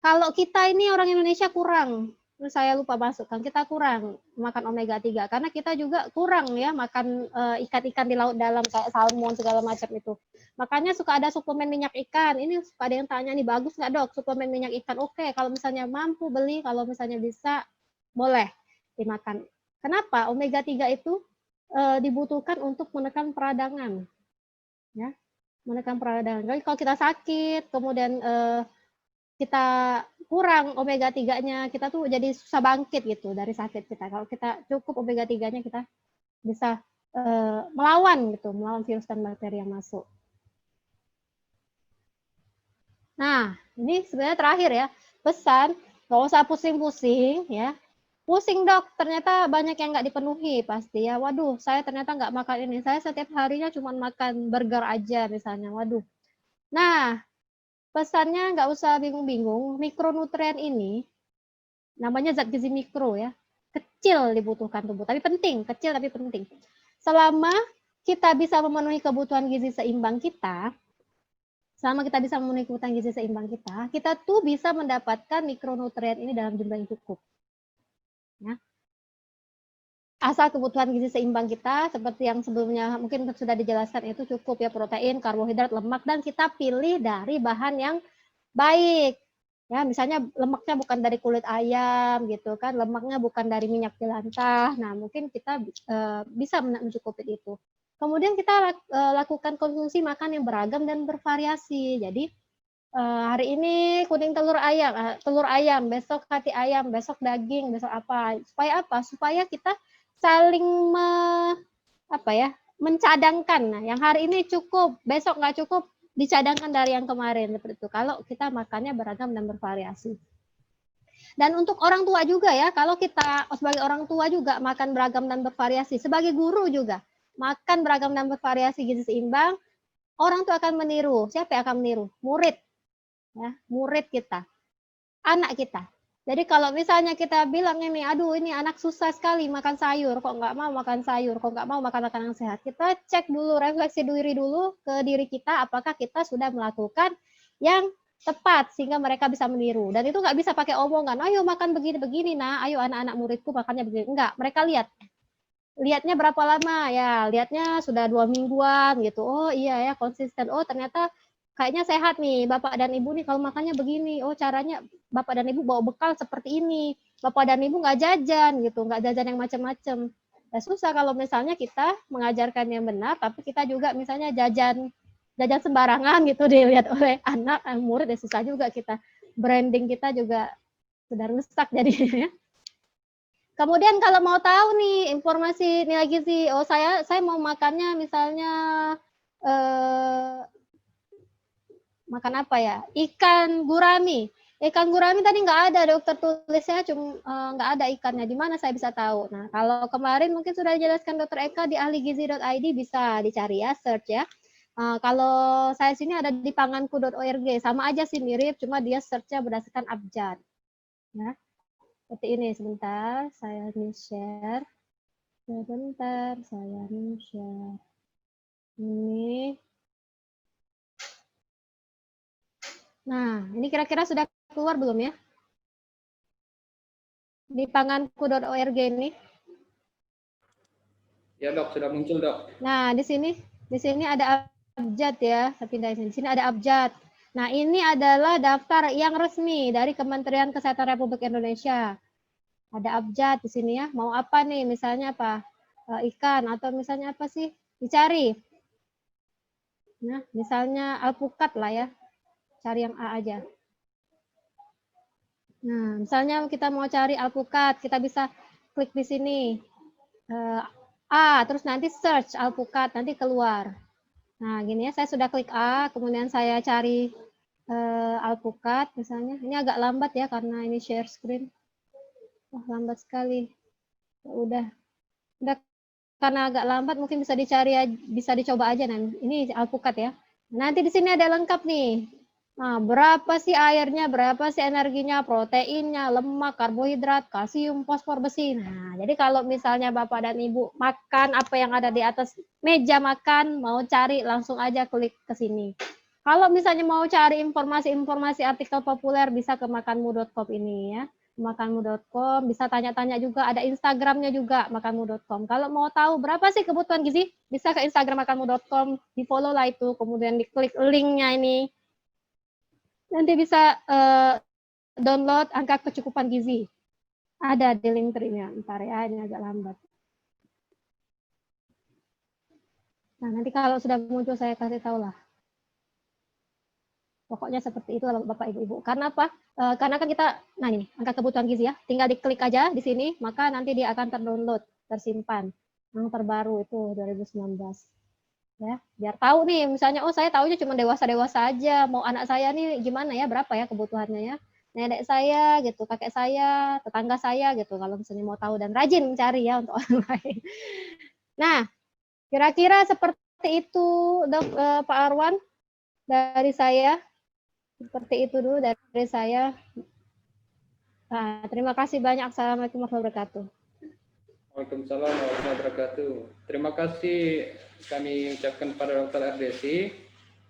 Kalau kita ini orang Indonesia kurang, saya lupa masukkan, kita kurang makan omega 3 karena kita juga kurang ya makan ikan-ikan di laut dalam kayak salmon segala macam itu. Makanya suka ada suplemen minyak ikan. Ini suka ada yang tanya nih, bagus nggak dok suplemen minyak ikan? Oke, kalau misalnya mampu beli, kalau misalnya bisa boleh dimakan. Kenapa? Omega 3 itu dibutuhkan untuk menekan peradangan. Ya, menekan peradangan. Jadi kalau kita sakit, kemudian kita kurang omega 3-nya, kita tuh jadi susah bangkit gitu dari sakit kita. Kalau kita cukup omega 3-nya, kita bisa melawan virus dan bakteri yang masuk. Nah, ini sebenarnya terakhir ya, pesan, nggak usah pusing-pusing ya. Pusing dok, ternyata banyak yang nggak dipenuhi pasti ya. Waduh, saya ternyata nggak makan ini. Saya setiap harinya cuma makan burger aja misalnya. Waduh. Nah, pesannya nggak usah bingung-bingung. Mikronutrien ini namanya zat gizi mikro ya. Kecil dibutuhkan tubuh, tapi penting. Kecil tapi penting. Selama kita bisa memenuhi kebutuhan gizi seimbang kita, kita tuh bisa mendapatkan mikronutrien ini dalam jumlah yang cukup. Ya. Asal kebutuhan gizi seimbang kita seperti yang sebelumnya mungkin sudah dijelaskan itu cukup ya, protein, karbohidrat, lemak, dan kita pilih dari bahan yang baik. Ya, misalnya lemaknya bukan dari kulit ayam gitu kan, lemaknya bukan dari minyak jelantah. Nah, mungkin kita bisa mencukupi itu. Kemudian kita lakukan konsumsi makan yang beragam dan bervariasi. Jadi hari ini kuning telur ayam, besok hati ayam, besok daging, besok apa? Supaya kita saling mencadangkan. Nah, yang hari ini cukup, besok nggak cukup, dicadangkan dari yang kemarin seperti itu. Kalau kita makannya beragam dan bervariasi. Dan untuk orang tua juga ya, kalau kita sebagai orang tua juga makan beragam dan bervariasi. Sebagai guru juga makan beragam dan bervariasi gizi seimbang. Orang tua akan meniru. Siapa yang akan meniru? Murid. Ya, murid kita, anak kita. Jadi kalau misalnya kita bilang ini, aduh ini anak susah sekali makan sayur, kok nggak mau makan sayur, kok nggak mau makan makanan sehat, kita cek dulu, refleksi diri dulu ke diri kita, apakah kita sudah melakukan yang tepat sehingga mereka bisa meniru. Dan itu nggak bisa pakai omongan, ayo makan begini-begini, nah, ayo anak-anak muridku makannya begini. Enggak, mereka lihatnya berapa lama ya, lihatnya sudah 2 mingguan gitu. Oh iya ya, konsisten. Oh ternyata kayaknya sehat nih Bapak dan Ibu nih kalau makannya begini. Oh caranya Bapak dan Ibu bawa bekal seperti ini. Bapak dan Ibu nggak jajan gitu, nggak jajan yang macam-macam. Ya susah kalau misalnya kita mengajarkan yang benar, tapi kita juga misalnya jajan sembarangan gitu dilihat oleh anak murid, ya susah juga kita. Branding kita juga sudah rusak jadinya. Kemudian kalau mau tahu nih informasi nilai gizi, oh saya mau makannya misalnya makan apa ya? Ikan gurami. Ikan gurami tadi nggak ada dokter tulisnya, cuma nggak ada ikannya. Di mana saya bisa tahu? Nah, kalau kemarin mungkin sudah dijelaskan dokter Eka di ahligizi.id, bisa dicari ya, search ya. Kalau saya sini ada di panganku.org, sama aja sih mirip, cuma dia searchnya berdasarkan abjad. Ya, seperti ini. Sebentar, saya share. Sebentar, saya share. Ini. Nah, ini kira-kira sudah keluar belum ya? Di panganku.org ini. Ya dok, sudah muncul dok. Nah, di sini ada abjad ya. Saya pindah di sini ada abjad. Nah, ini adalah daftar yang resmi dari Kementerian Kesehatan Republik Indonesia. Ada abjad di sini ya. Mau apa nih? Misalnya apa? Ikan atau misalnya apa sih? Dicari. Nah, misalnya alpukat lah ya. Cari yang A aja. Nah, misalnya kita mau cari alpukat, kita bisa klik di sini. A, terus nanti search alpukat, nanti keluar. Nah, gini ya, saya sudah klik A, kemudian saya cari alpukat misalnya. Ini agak lambat ya, karena ini share screen. Wah, lambat sekali. Udah karena agak lambat, mungkin bisa dicari, bisa dicoba aja. Nah, ini alpukat ya. Nanti di sini ada lengkap nih. Nah, berapa sih airnya, berapa sih energinya, proteinnya, lemak, karbohidrat, kalsium, fosfor, besi. Nah, jadi kalau misalnya Bapak dan Ibu makan apa yang ada di atas meja makan, mau cari langsung aja klik ke sini. Kalau misalnya mau cari informasi-informasi artikel populer, bisa ke makanmu.com ini ya. Makanmu.com, bisa tanya-tanya juga, ada Instagramnya juga, makanmu.com. Kalau mau tahu berapa sih kebutuhan gizi, bisa ke Instagram makanmu.com, di follow lah itu, kemudian diklik linknya ini. Nanti bisa download angka kecukupan gizi. Ada di link tree-nya. Ntar ya, ini agak lambat. Nah, nanti kalau sudah muncul saya kasih tahu lah. Pokoknya seperti itu Bapak Ibu-Ibu. Karena apa? Karena kan kita, nah ini, angka kebutuhan gizi ya. Tinggal diklik aja di sini, maka nanti dia akan terdownload, tersimpan. Yang terbaru itu 2019. Ya, biar tahu nih, misalnya, oh saya tahunya cuma dewasa-dewasa aja. Mau anak saya nih gimana ya, berapa ya kebutuhannya ya. Nenek saya gitu, kakek saya, tetangga saya gitu, kalau misalnya mau tahu dan rajin mencari ya untuk orang lain. Nah, kira-kira seperti itu Pak Arwan dari saya. Seperti itu dulu dari saya. Nah, terima kasih banyak. Assalamualaikum warahmatullahi wabarakatuh. Waalaikumsalam warahmatullahi wabarakatuh. Terima kasih kami ucapkan kepada Dr. Ardesi.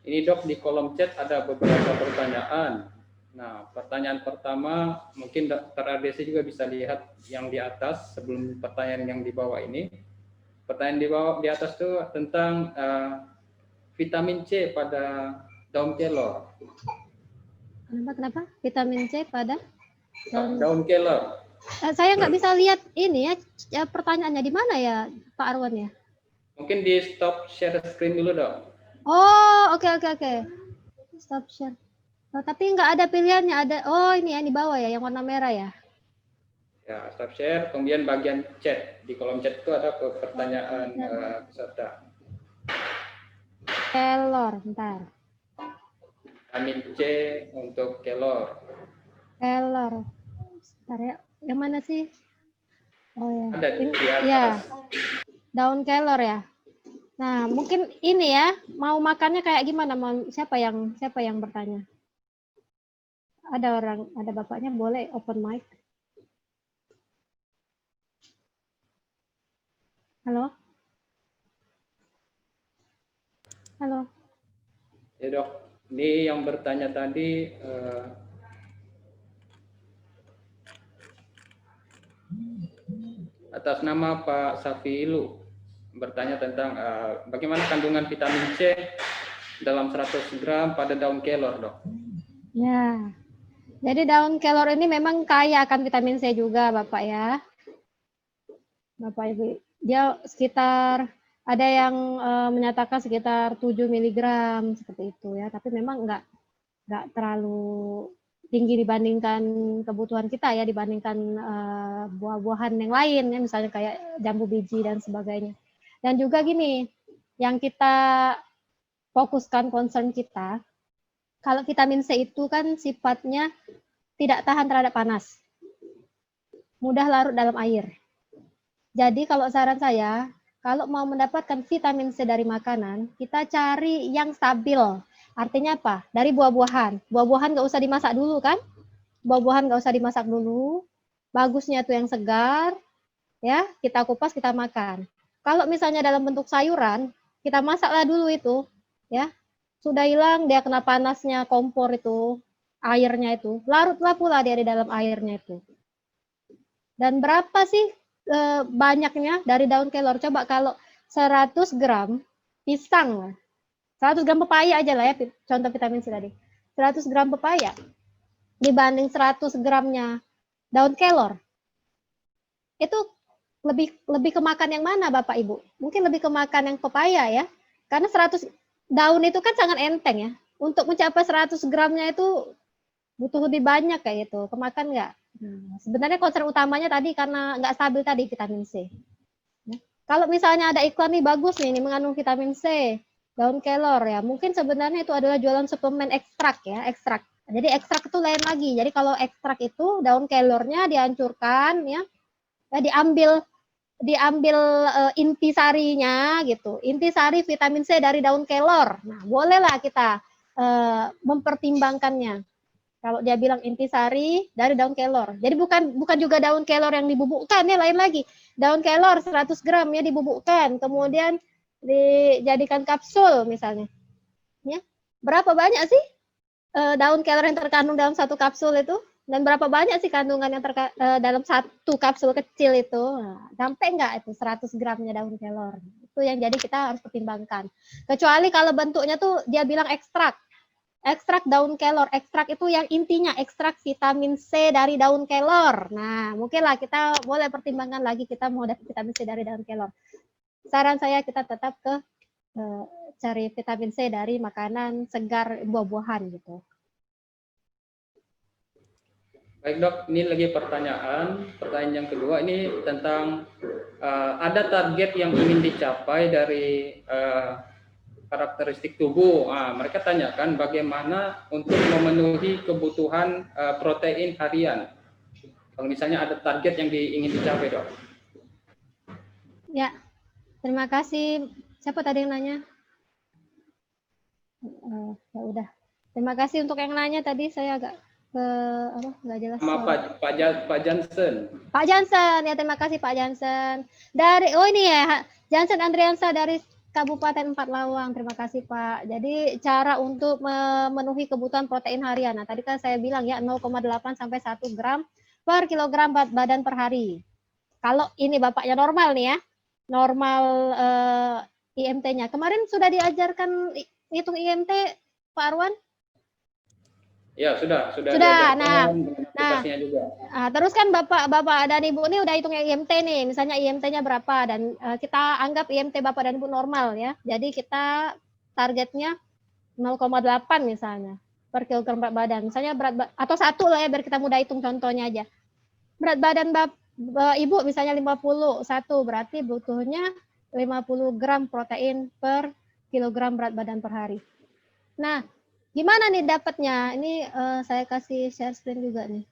Ini dok, di kolom chat ada beberapa pertanyaan. Nah, pertanyaan pertama mungkin Dr. Ardesi juga bisa lihat yang di atas sebelum pertanyaan yang di bawah ini. Pertanyaan di bawah di atas itu tentang vitamin C pada daun kelor. Kenapa? Vitamin C pada daun kelor. Saya nggak bisa lihat ini ya pertanyaannya di mana ya Pak Arwan ya? Mungkin di stop share screen dulu dong. Oh, oke. Stop share. Oh, tapi nggak ada pilihannya. Ada. Oh, ini ya di bawah ya, yang warna merah ya. Ya, stop share. Kemudian bagian chat. Di kolom chat itu ada pertanyaan peserta. Kelor, bentar. Vitamin C untuk kelor. Kelor. Bentar ya. Yang mana sih? Oh ya. Ada di atas. Ya. Daun kelor ya. Nah, mungkin ini ya, mau makannya kayak gimana? Siapa yang bertanya? Ada bapaknya, boleh open mic. Halo? Ya dok, ini yang bertanya tadi atas nama Pak Safilu bertanya tentang bagaimana kandungan vitamin C dalam 100 gram pada daun kelor, dok. Ya, jadi daun kelor ini memang kaya akan vitamin C juga, Bapak ya. Bapak Ibu, dia sekitar ada yang menyatakan sekitar 7 mg seperti itu ya, tapi memang enggak terlalu tinggi dibandingkan kebutuhan kita ya, dibandingkan buah-buahan yang lain ya, misalnya kayak jambu biji dan sebagainya. Dan juga gini, yang kita fokuskan concern kita, kalau vitamin C itu kan sifatnya tidak tahan terhadap panas, mudah larut dalam air. Jadi kalau saran saya, kalau mau mendapatkan vitamin C dari makanan, kita cari yang stabil. Artinya apa? Dari buah-buahan. Buah-buahan nggak usah dimasak dulu kan? Buah-buahan nggak usah dimasak dulu. Bagusnya tuh yang segar, ya kita kupas kita makan. Kalau misalnya dalam bentuk sayuran, kita masaklah dulu itu, ya sudah hilang dia kena panasnya kompor itu, airnya itu, larutlah pula dia di dalam airnya itu. Dan berapa sih banyaknya dari daun kelor? Coba kalau 100 gram pisang, 100 gram pepaya aja lah ya, contoh vitamin C tadi. 100 gram pepaya dibanding 100 gramnya daun kelor. Itu lebih kemakan yang mana Bapak Ibu? Mungkin lebih kemakan yang pepaya ya. Karena 100 daun itu kan sangat enteng ya. Untuk mencapai 100 gramnya itu butuh lebih banyak kayak gitu. Kemakan nggak? Sebenarnya concern utamanya tadi karena nggak stabil tadi vitamin C. Kalau misalnya ada iklan nih bagus nih, mengandung vitamin C, daun kelor ya, mungkin sebenarnya itu adalah jualan suplemen ekstrak ya, ekstrak. Jadi ekstrak itu lain lagi. Jadi kalau ekstrak itu daun kelornya dihancurkan ya, diambil intisarinya gitu, intisari vitamin C dari daun kelor. Nah, bolehlah kita mempertimbangkannya. Kalau dia bilang intisari dari daun kelor. Jadi bukan juga daun kelor yang dibubukkan ya, lain lagi. Daun kelor 100 gram ya dibubukkan, kemudian dijadikan kapsul misalnya. Ya. Berapa banyak sih daun kelor yang terkandung dalam satu kapsul itu? Dan berapa banyak sih kandungan yang dalam satu kapsul kecil itu? Nah, sampai enggak itu 100 gramnya daun kelor? Itu yang jadi kita harus pertimbangkan. Kecuali kalau bentuknya tuh dia bilang ekstrak. Ekstrak daun kelor, ekstrak itu yang intinya ekstrak vitamin C dari daun kelor. Nah, mungkinlah kita boleh pertimbangkan lagi kita mau dapat vitamin C dari daun kelor. Saran saya kita tetap ke cari vitamin C dari makanan segar buah-buahan gitu. Baik dok, ini lagi pertanyaan yang kedua ini tentang ada target yang ingin dicapai dari karakteristik tubuh. Mereka tanyakan bagaimana untuk memenuhi kebutuhan protein harian. Kalau misalnya ada target yang ingin dicapai, dok. Ya, terima kasih. Siapa tadi yang nanya? Ya udah. Terima kasih untuk yang nanya tadi. Saya agak nggak jelas. Sama Pak Jansen. Pak Jansen, ya terima kasih Pak Jansen. Ini ya, Jansen Andriansa dari Kabupaten Empat Lawang. Terima kasih Pak. Jadi cara untuk memenuhi kebutuhan protein harian. Nah, tadi kan saya bilang ya 0,8 sampai 1 gram per kilogram berat badan per hari. Kalau ini Bapaknya normal nih ya. Normal IMT-nya. Kemarin sudah diajarkan hitung IMT Pak Arwan? Ya, sudah Nah, aplikasinya juga. Terus kan Bapak dan Ibu ini udah hitung IMT nih, misalnya IMT-nya berapa dan kita anggap IMT Bapak dan Ibu normal ya. Jadi kita targetnya 0,8 misalnya per kilogram berat badan. Misalnya atau 1 lah ya biar kita mudah hitung contohnya aja. Berat badan Ibu misalnya 51, berarti butuhnya 50 gram protein per kilogram berat badan per hari. Nah, gimana nih dapatnya? Ini saya kasih share screen juga nih.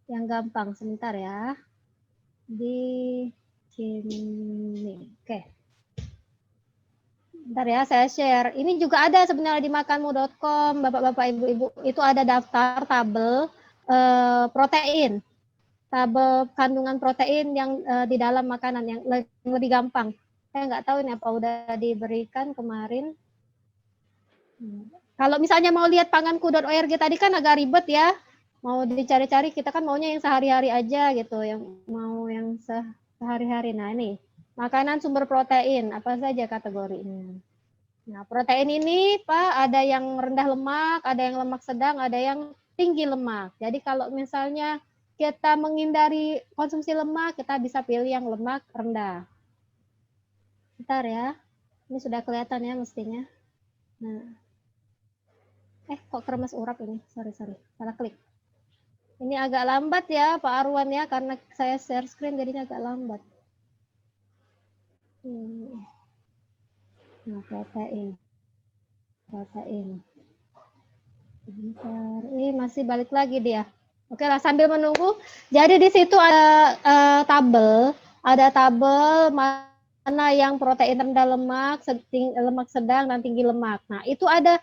Yang gampang, sebentar ya. Di sini. Oke. Bentar ya, saya share. Ini juga ada sebenarnya di makanmu.com, Bapak-bapak, Ibu-ibu. Itu ada daftar tabel protein. Tabel kandungan protein yang di dalam makanan yang lebih gampang. Saya nggak tahu ini apa udah diberikan kemarin. Kalau misalnya mau lihat panganku.org tadi kan agak ribet ya. Mau dicari-cari, kita kan maunya yang sehari-hari aja gitu, yang mau yang sehari-hari. Nah ini, makanan sumber protein, apa saja kategorinya. Nah protein ini Pak, ada yang rendah lemak, ada yang lemak sedang, ada yang tinggi lemak. Jadi kalau misalnya kita menghindari konsumsi lemak, kita bisa pilih yang lemak rendah. Bentar ya, ini sudah kelihatan ya mestinya. Nah. Kok keremas urap ini? Sorry, salah klik. Ini agak lambat ya Pak Arwan ya, karena saya share screen jadinya agak lambat. Nah, protein. Bentar. Masih balik lagi dia. Oke lah, sambil menunggu. Jadi di situ ada ada tabel mana yang protein rendah lemak, lemak sedang dan tinggi lemak. Nah, itu ada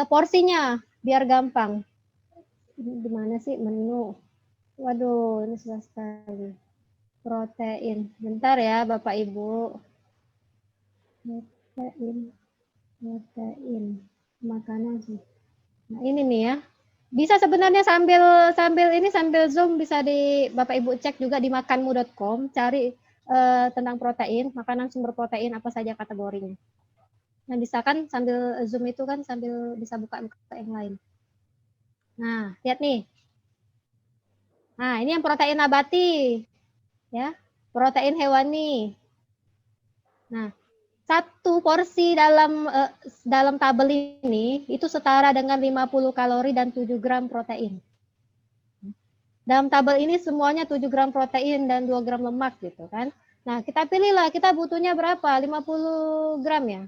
porsinya biar gampang. Di mana sih menu? Waduh, ini susah sekali. Protein. Bentar ya, Bapak Ibu. Protein. Makanan sih. Nah, ini nih ya. Bisa sebenarnya sambil Zoom bisa di Bapak Ibu cek juga di makanmu.com, cari tentang protein, makanan sumber protein apa saja kategorinya. Nah, bisa kan sambil Zoom itu kan sambil bisa buka yang lain. Nah, lihat nih. Nah, ini yang protein nabati. Ya. Protein hewani. Nah, satu porsi dalam tabel ini itu setara dengan 50 kalori dan 7 gram protein. Dalam tabel ini semuanya 7 gram protein dan 2 gram lemak gitu kan. Nah, kita pilihlah kita butuhnya berapa? 50 gram ya.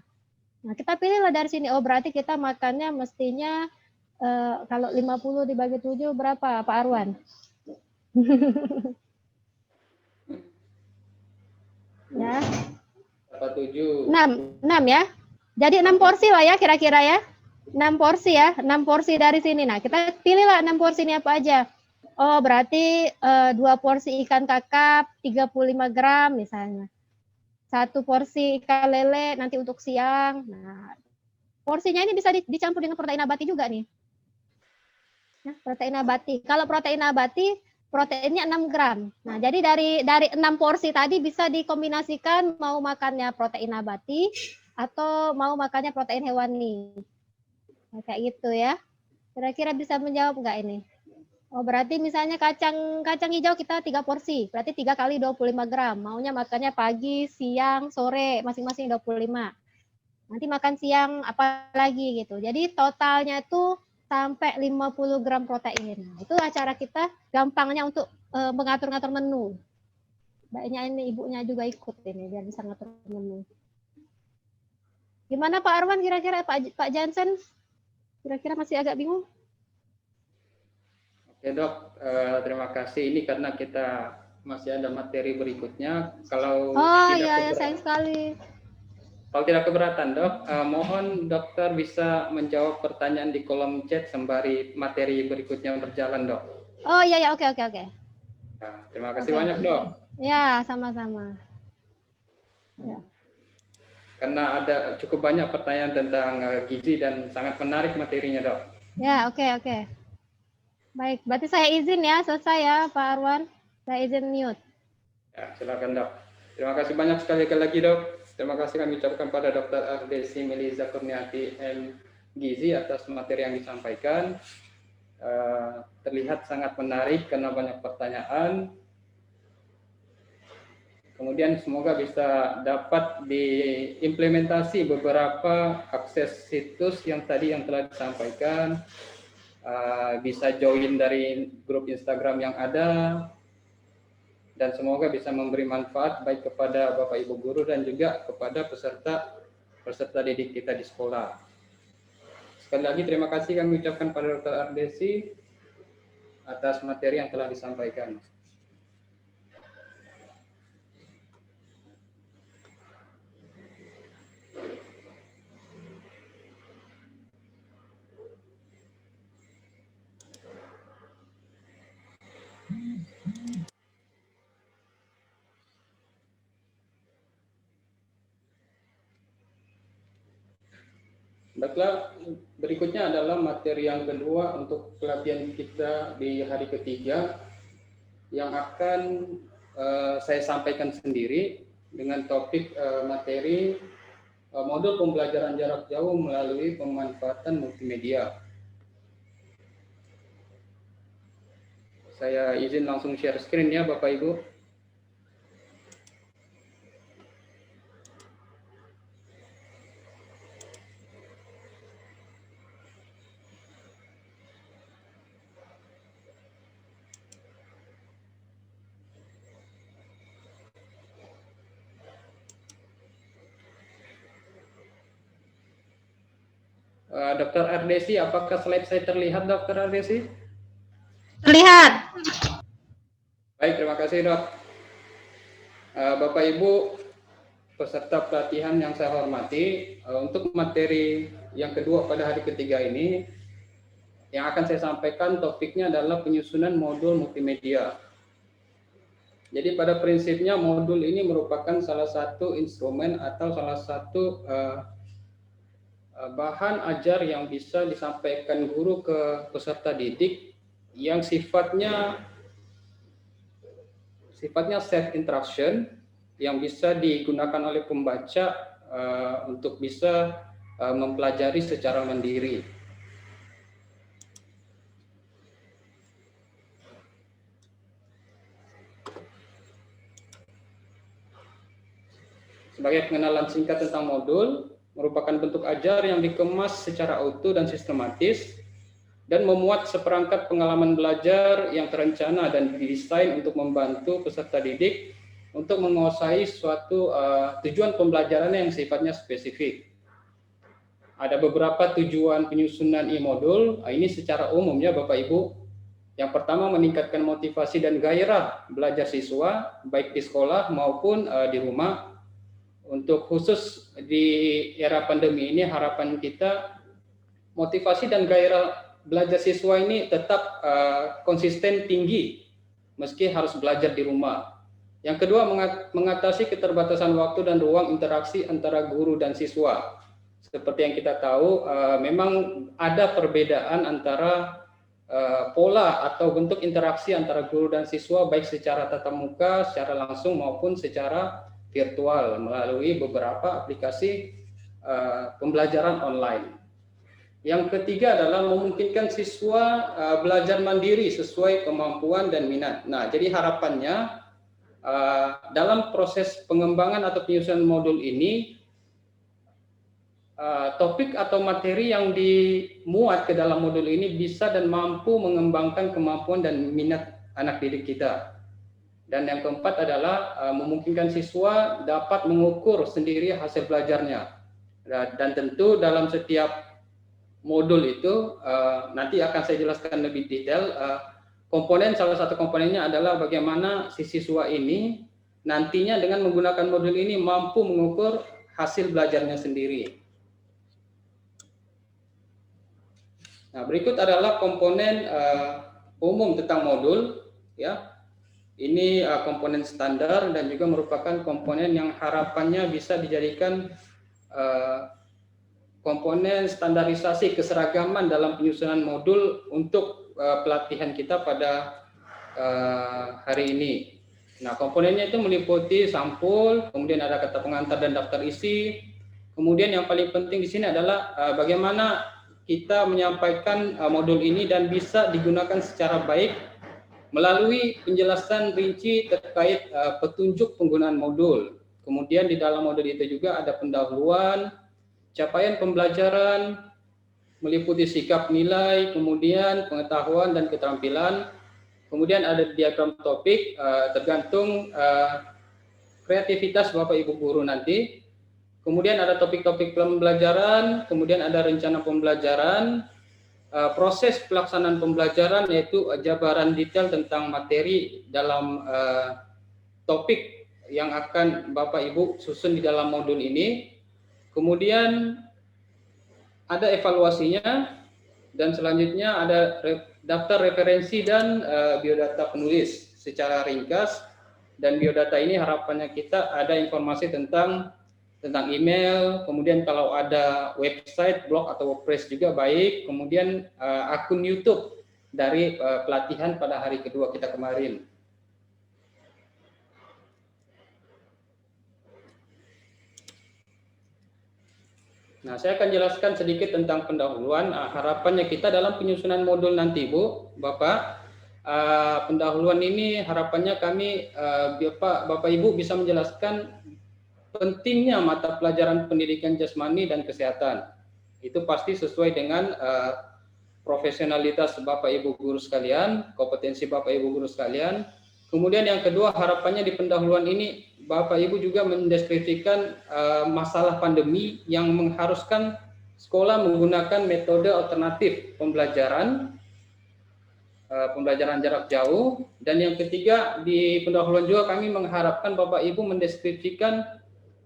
Nah, kita pilihlah dari sini. Oh, berarti kita makannya mestinya kalau 50 dibagi 7 berapa, Pak Arwan? Ya. Berapa 7? 6 ya. Jadi 6 porsi lah ya kira-kira ya. 6 porsi ya, 6 porsi dari sini. Nah, kita pilihlah 6 porsi ini apa aja. Oh, berarti 2 porsi ikan kakap 35 gram misalnya. 1 porsi ikan lele nanti untuk siang. Nah, porsinya ini bisa dicampur dengan protein nabati juga nih. Nah, protein nabati. Kalau protein nabati, proteinnya 6 gram. Nah, jadi dari 6 porsi tadi bisa dikombinasikan mau makannya protein nabati atau mau makannya protein hewani. Nah, kayak gitu ya. Kira-kira bisa menjawab nggak ini? Oh, berarti misalnya kacang hijau kita 3 porsi, berarti 3 kali 25 gram. Maunya makannya pagi, siang, sore, masing-masing 25. Nanti makan siang apa lagi gitu. Jadi totalnya itu sampai 50 gram protein. Nah, itu cara kita gampangnya untuk mengatur-ngatur menu. Baiknya ini ibunya juga ikut ini biar bisa ngatur menu. Gimana Pak Arwan kira-kira Pak Jansen? Kira-kira masih agak bingung? Oke dok, terima kasih. Ini karena kita masih ada materi berikutnya. Kalau Iya, sayang sekali. Kalau tidak keberatan dok, mohon dokter bisa menjawab pertanyaan di kolom chat sembari materi berikutnya berjalan dok. Oh iya, oke. Nah, terima kasih banyak dok. Ya, sama-sama. Ya. Karena ada cukup banyak pertanyaan tentang gizi dan sangat menarik materinya dok. Ya, oke. Baik, berarti saya izin ya, selesai ya Pak Arwan. Saya izin mute. Ya, silakan dok. Terima kasih banyak sekali lagi dok. Terima kasih kami ucapkan pada Dr. Ardesi Meliza Kurniati M. Gizi atas materi yang disampaikan. Terlihat sangat menarik karena banyak pertanyaan. Kemudian semoga bisa dapat diimplementasi beberapa akses situs yang tadi yang telah disampaikan. Bisa join dari grup Instagram yang ada, dan semoga bisa memberi manfaat baik kepada Bapak Ibu guru dan juga kepada peserta didik kita di sekolah. Sekali lagi terima kasih kami ucapkan pada Dr. Ardesi atas materi yang telah disampaikan. Baiklah, berikutnya adalah materi yang kedua untuk pelatihan kita di hari ketiga yang akan saya sampaikan sendiri dengan topik materi modul pembelajaran jarak jauh melalui pemanfaatan multimedia. Saya izin langsung share screen ya Bapak Ibu. Dr. Ardesi, apakah slide saya terlihat, Dr. Ardesi? Terlihat. Baik, terima kasih, Dok. Bapak Ibu peserta pelatihan yang saya hormati, untuk materi yang kedua pada hari ketiga ini, yang akan saya sampaikan topiknya adalah penyusunan modul multimedia. Jadi pada prinsipnya modul ini merupakan salah satu instrumen atau salah satu bahan ajar yang bisa disampaikan guru ke peserta didik yang sifatnya self instruction, yang bisa digunakan oleh pembaca untuk bisa mempelajari secara mandiri. Sebagai pengenalan singkat tentang modul, merupakan bentuk ajar yang dikemas secara utuh dan sistematis dan memuat seperangkat pengalaman belajar yang terencana dan didesain untuk membantu peserta didik untuk menguasai suatu tujuan pembelajaran yang sifatnya spesifik. Ada beberapa tujuan penyusunan e-modul, ini secara umum ya Bapak Ibu. Yang pertama, meningkatkan motivasi dan gairah belajar siswa, baik di sekolah maupun di rumah. Untuk khusus di era pandemi ini, harapan kita motivasi dan gairah belajar siswa ini tetap konsisten tinggi, meski harus belajar di rumah. Yang kedua, mengatasi keterbatasan waktu dan ruang interaksi antara guru dan siswa. Seperti yang kita tahu, memang ada perbedaan antara pola atau bentuk interaksi antara guru dan siswa, baik secara tatap muka, secara langsung maupun secara virtual melalui beberapa aplikasi pembelajaran online. Yang ketiga adalah memungkinkan siswa belajar mandiri sesuai kemampuan dan minat. Nah, jadi harapannya dalam proses pengembangan atau penyusunan modul ini, topik atau materi yang dimuat ke dalam modul ini bisa dan mampu mengembangkan kemampuan dan minat anak didik kita. Dan yang keempat adalah memungkinkan siswa dapat mengukur sendiri hasil belajarnya. Dan tentu dalam setiap modul itu nanti akan saya jelaskan lebih detail. Salah satu komponennya adalah bagaimana si siswa ini nantinya dengan menggunakan modul ini mampu mengukur hasil belajarnya sendiri. Nah, berikut adalah komponen umum tentang modul, ya. Ini komponen standar dan juga merupakan komponen yang harapannya bisa dijadikan komponen standarisasi keseragaman dalam penyusunan modul untuk pelatihan kita pada hari ini. Nah, komponennya itu meliputi sampul, kemudian ada kata pengantar dan daftar isi. Kemudian yang paling penting di sini adalah bagaimana kita menyampaikan modul ini dan bisa digunakan secara baik melalui penjelasan rinci terkait petunjuk penggunaan modul. Kemudian di dalam modul itu juga ada pendahuluan, capaian pembelajaran, meliputi sikap nilai, kemudian pengetahuan dan keterampilan. Kemudian ada diagram topik, tergantung kreativitas Bapak Ibu guru nanti. Kemudian ada topik-topik pembelajaran, kemudian ada rencana pembelajaran, proses pelaksanaan pembelajaran, yaitu jabaran detail tentang materi dalam topik yang akan Bapak Ibu susun di dalam modul ini. Kemudian ada evaluasinya, dan selanjutnya ada daftar referensi dan biodata penulis secara ringkas. Dan biodata ini harapannya kita ada informasi tentang email, kemudian kalau ada website, blog atau WordPress juga baik, kemudian akun YouTube dari pelatihan pada hari kedua kita kemarin. Nah, saya akan jelaskan sedikit tentang pendahuluan. Harapannya kita dalam penyusunan modul nanti, Bu, Bapak, pendahuluan ini harapannya kami, Bapak Ibu bisa menjelaskan pentingnya mata pelajaran pendidikan jasmani dan kesehatan. Itu pasti sesuai dengan profesionalitas Bapak Ibu guru sekalian, kompetensi Bapak Ibu guru sekalian. Kemudian yang kedua, harapannya di pendahuluan ini Bapak Ibu juga mendeskripsikan masalah pandemi yang mengharuskan sekolah menggunakan metode alternatif pembelajaran jarak jauh. Dan yang ketiga, di pendahuluan juga kami mengharapkan Bapak Ibu mendeskripsikan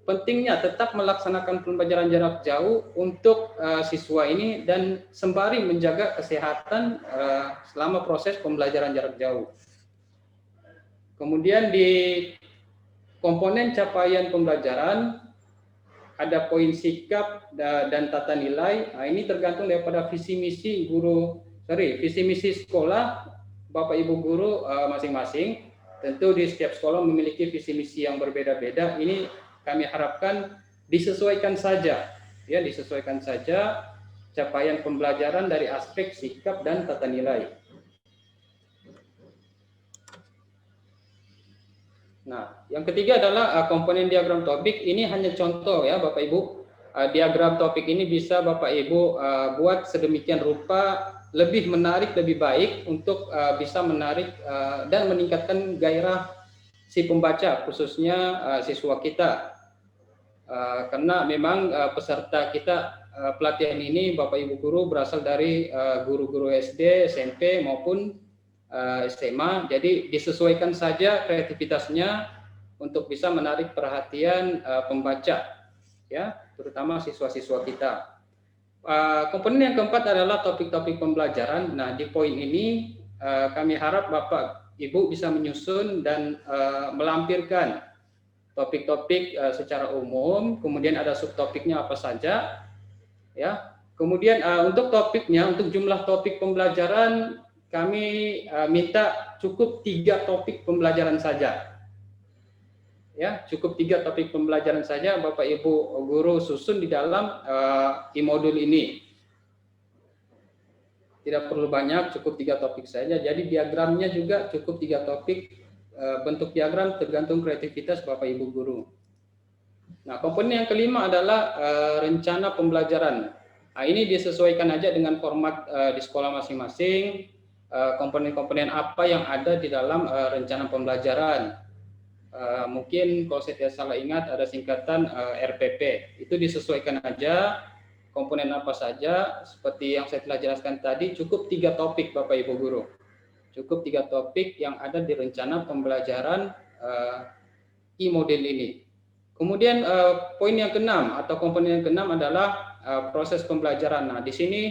pentingnya tetap melaksanakan pembelajaran jarak jauh untuk siswa ini dan sembari menjaga kesehatan selama proses pembelajaran jarak jauh. Kemudian di komponen capaian pembelajaran ada poin sikap dan tata nilai. Nah, ini tergantung daripada visi misi visi misi sekolah Bapak Ibu guru masing-masing. Tentu di setiap sekolah memiliki visi misi yang berbeda-beda. Ini kami harapkan disesuaikan saja, ya, disesuaikan saja capaian pembelajaran dari aspek sikap dan tata nilai. Nah, yang ketiga adalah komponen diagram topik. Ini hanya contoh ya Bapak Ibu. Diagram topik ini bisa Bapak Ibu buat sedemikian rupa lebih menarik, lebih baik untuk bisa menarik dan meningkatkan gairah si pembaca, khususnya siswa kita. Karena memang peserta kita pelatihan ini Bapak Ibu guru berasal dari guru-guru SD, SMP maupun SMA, jadi disesuaikan saja kreativitasnya untuk bisa menarik perhatian pembaca, ya, terutama siswa-siswa kita. Komponen yang keempat adalah topik-topik pembelajaran. Nah, di poin ini kami harap Bapak Ibu bisa menyusun dan melampirkan topik-topik secara umum, kemudian ada subtopiknya apa saja, ya. Kemudian untuk topiknya, untuk jumlah topik pembelajaran kami minta cukup 3 topik pembelajaran saja. Ya, cukup 3 topik pembelajaran saja Bapak Ibu guru susun di dalam e-modul ini. Tidak perlu banyak, cukup 3 topik saja. Jadi diagramnya juga cukup 3 topik. Bentuk diagram tergantung kreativitas Bapak Ibu guru. Nah, komponen yang kelima adalah rencana pembelajaran. Nah, ini disesuaikan aja dengan format di sekolah masing-masing. Komponen-komponen apa yang ada di dalam rencana pembelajaran. Mungkin kalau saya tidak salah ingat ada singkatan RPP. Itu disesuaikan aja komponen apa saja, seperti yang saya telah jelaskan tadi, cukup 3 topik Bapak Ibu guru. Cukup 3 topik yang ada di rencana pembelajaran e-model ini. Kemudian poin yang keenam atau komponen yang keenam adalah proses pembelajaran. Nah, di sini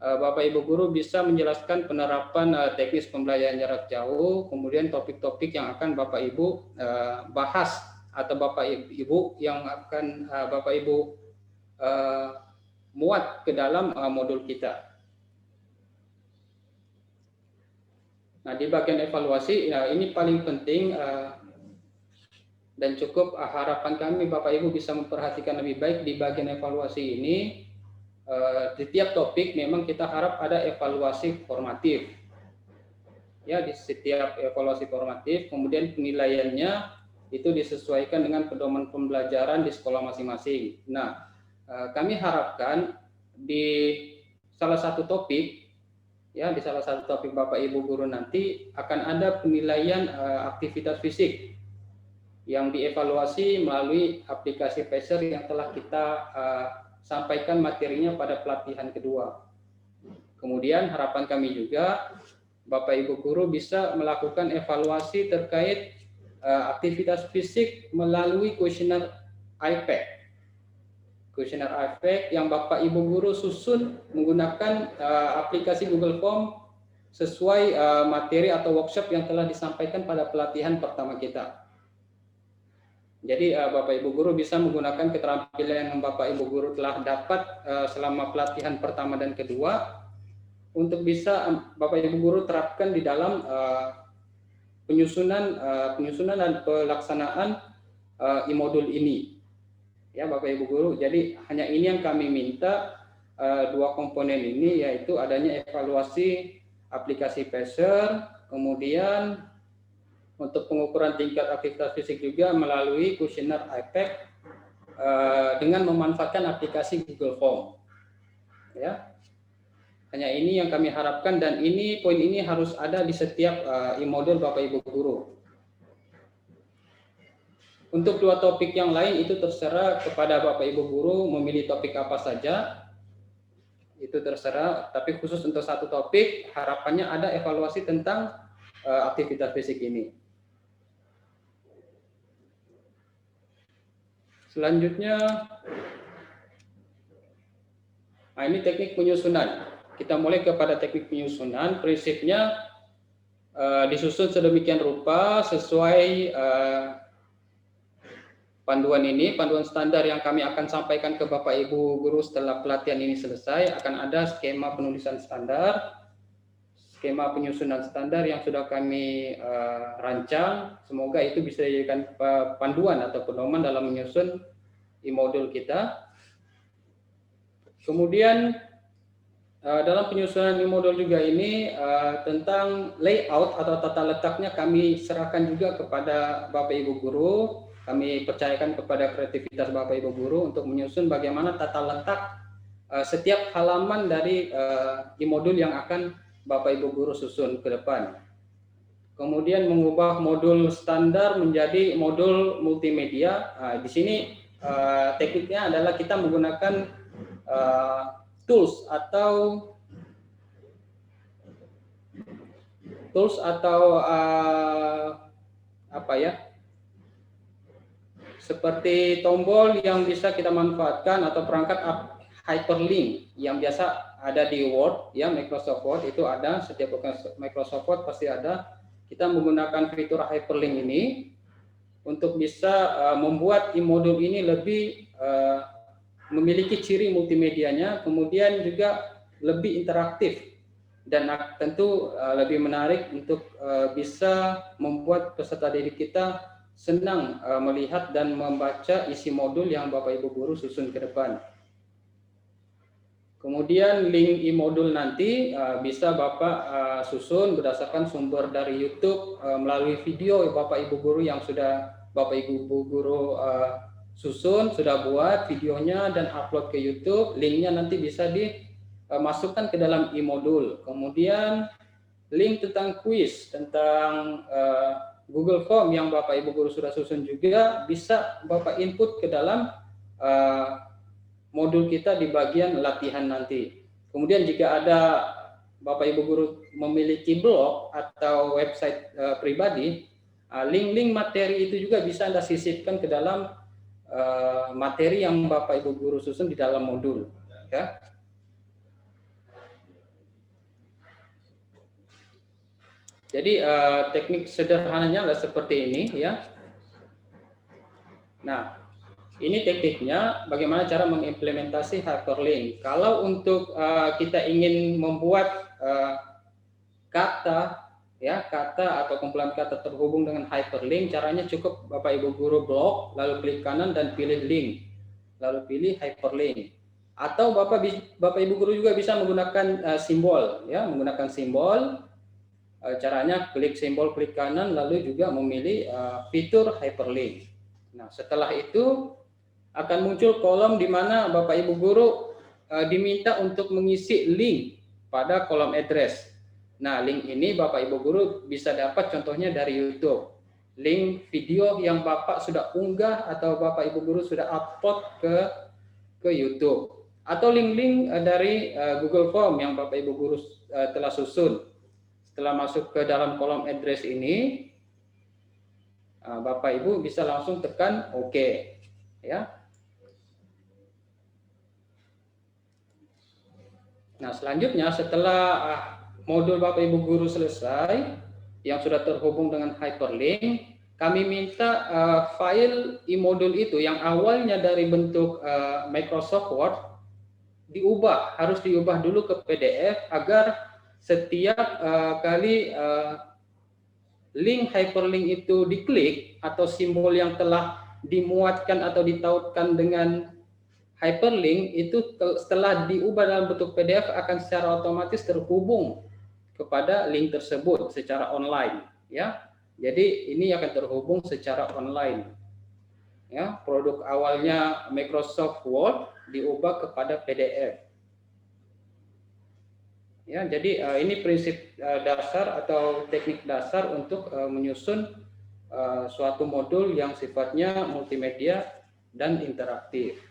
Bapak Ibu guru bisa menjelaskan penerapan teknis pembelajaran jarak jauh, kemudian topik-topik yang akan Bapak Ibu bahas atau Bapak Ibu yang akan Bapak Ibu muat ke dalam modul kita. Nah, di bagian evaluasi, ini paling penting dan cukup harapan kami Bapak Ibu bisa memperhatikan lebih baik di bagian evaluasi ini. Di tiap topik memang kita harap ada evaluasi formatif. Ya, di setiap evaluasi formatif, kemudian penilaiannya itu disesuaikan dengan pedoman pembelajaran di sekolah masing-masing. Nah, kami harapkan di salah satu topik, ya, di salah satu topik Bapak Ibu guru nanti akan ada penilaian aktivitas fisik yang dievaluasi melalui aplikasi Pacer yang telah kita sampaikan materinya pada pelatihan kedua. Kemudian harapan kami juga Bapak Ibu guru bisa melakukan evaluasi terkait aktivitas fisik melalui kuesioner IPAC. Kuesioner IPAC yang Bapak Ibu guru susun menggunakan aplikasi Google Form sesuai materi atau workshop yang telah disampaikan pada pelatihan pertama kita. Jadi Bapak Ibu guru bisa menggunakan keterampilan yang Bapak Ibu guru telah dapat selama pelatihan pertama dan kedua untuk bisa Bapak Ibu guru terapkan di dalam penyusunan dan pelaksanaan e-modul ini. Ya Bapak Ibu guru, jadi hanya ini yang kami minta, 2 komponen ini, yaitu adanya evaluasi aplikasi Pacer, kemudian untuk pengukuran tingkat aktivitas fisik juga melalui kuesioner IPAC dengan memanfaatkan aplikasi Google Form. Ya, hanya ini yang kami harapkan dan poin ini harus ada di setiap e-modul Bapak Ibu guru. Untuk 2 topik yang lain itu terserah kepada Bapak Ibu guru memilih topik apa saja. itu terserah, tapi khusus untuk satu topik harapannya ada evaluasi tentang aktivitas fisik ini. Selanjutnya, nah ini teknik penyusunan. Kita mulai kepada teknik penyusunan. Prinsipnya disusun sedemikian rupa sesuai panduan ini, panduan standar yang kami akan sampaikan ke Bapak Ibu guru setelah pelatihan ini selesai. Akan ada skema penulisan standar, skema penyusunan standar yang sudah kami rancang. Semoga itu bisa dijadikan panduan atau pedoman dalam menyusun e-modul kita. Kemudian dalam penyusunan e-modul juga ini tentang layout atau tata letaknya kami serahkan juga kepada Bapak Ibu guru. Kami percayakan kepada kreativitas Bapak Ibu guru untuk menyusun bagaimana tata letak setiap halaman dari e-modul yang akan Bapak Ibu guru susun ke depan. Kemudian mengubah modul standar menjadi modul multimedia. Di sini tekniknya adalah kita menggunakan tools atau apa ya? Seperti tombol yang bisa kita manfaatkan atau perangkat hyperlink yang biasa ada di Word, ya Microsoft Word itu ada, setiap Microsoft Word pasti ada. Kita menggunakan fitur hyperlink ini untuk bisa membuat e-modul ini lebih memiliki ciri multimedianya, kemudian juga lebih interaktif dan tentu lebih menarik untuk bisa membuat peserta didik kita senang melihat dan membaca isi modul yang Bapak Ibu guru susun ke depan. Kemudian link e-modul nanti bisa Bapak susun berdasarkan sumber dari YouTube melalui video Bapak Ibu guru yang sudah Bapak Ibu guru susun, sudah buat videonya dan upload ke YouTube. Linknya nanti bisa dimasukkan ke dalam e-modul. Kemudian link tentang kuis, tentang Google Form yang Bapak Ibu guru sudah susun juga bisa Bapak input ke dalam modul kita di bagian latihan nanti. Kemudian jika ada Bapak Ibu guru memiliki blog atau website pribadi, link-link materi itu juga bisa Anda sisipkan ke dalam materi yang Bapak Ibu guru susun di dalam modul. Ya. Jadi teknik sederhananya adalah seperti ini, ya. Nah, ini tekniknya bagaimana cara mengimplementasi hyperlink. Kalau untuk kita ingin membuat kata atau kumpulan kata terhubung dengan hyperlink, caranya cukup Bapak Ibu guru blok, lalu klik kanan dan pilih link, lalu pilih hyperlink. Atau Bapak Ibu guru juga bisa menggunakan simbol, ya, menggunakan simbol. Caranya klik simbol klik kanan lalu juga memilih fitur hyperlink. Nah, setelah itu akan muncul kolom di mana Bapak Ibu guru diminta untuk mengisi link pada kolom address. Nah, link ini Bapak Ibu guru bisa dapat contohnya dari YouTube. Link video yang Bapak sudah unggah atau Bapak Ibu guru sudah upload ke YouTube. Atau link-link dari Google Form yang Bapak Ibu guru telah susun. Setelah masuk ke dalam kolom address ini, Bapak Ibu bisa langsung tekan OK, ya. Nah, selanjutnya setelah modul Bapak Ibu guru selesai yang sudah terhubung dengan hyperlink, kami minta file e-modul itu yang awalnya dari bentuk Microsoft Word harus diubah dulu ke PDF agar setiap kali link hyperlink itu diklik atau simbol yang telah dimuatkan atau ditautkan dengan hyperlink itu setelah diubah dalam bentuk PDF akan secara otomatis terhubung kepada link tersebut secara online, ya. Jadi ini akan terhubung secara online. Ya, produk awalnya Microsoft Word diubah kepada PDF. Ya, jadi ini prinsip dasar atau teknik dasar untuk menyusun suatu modul yang sifatnya multimedia dan interaktif.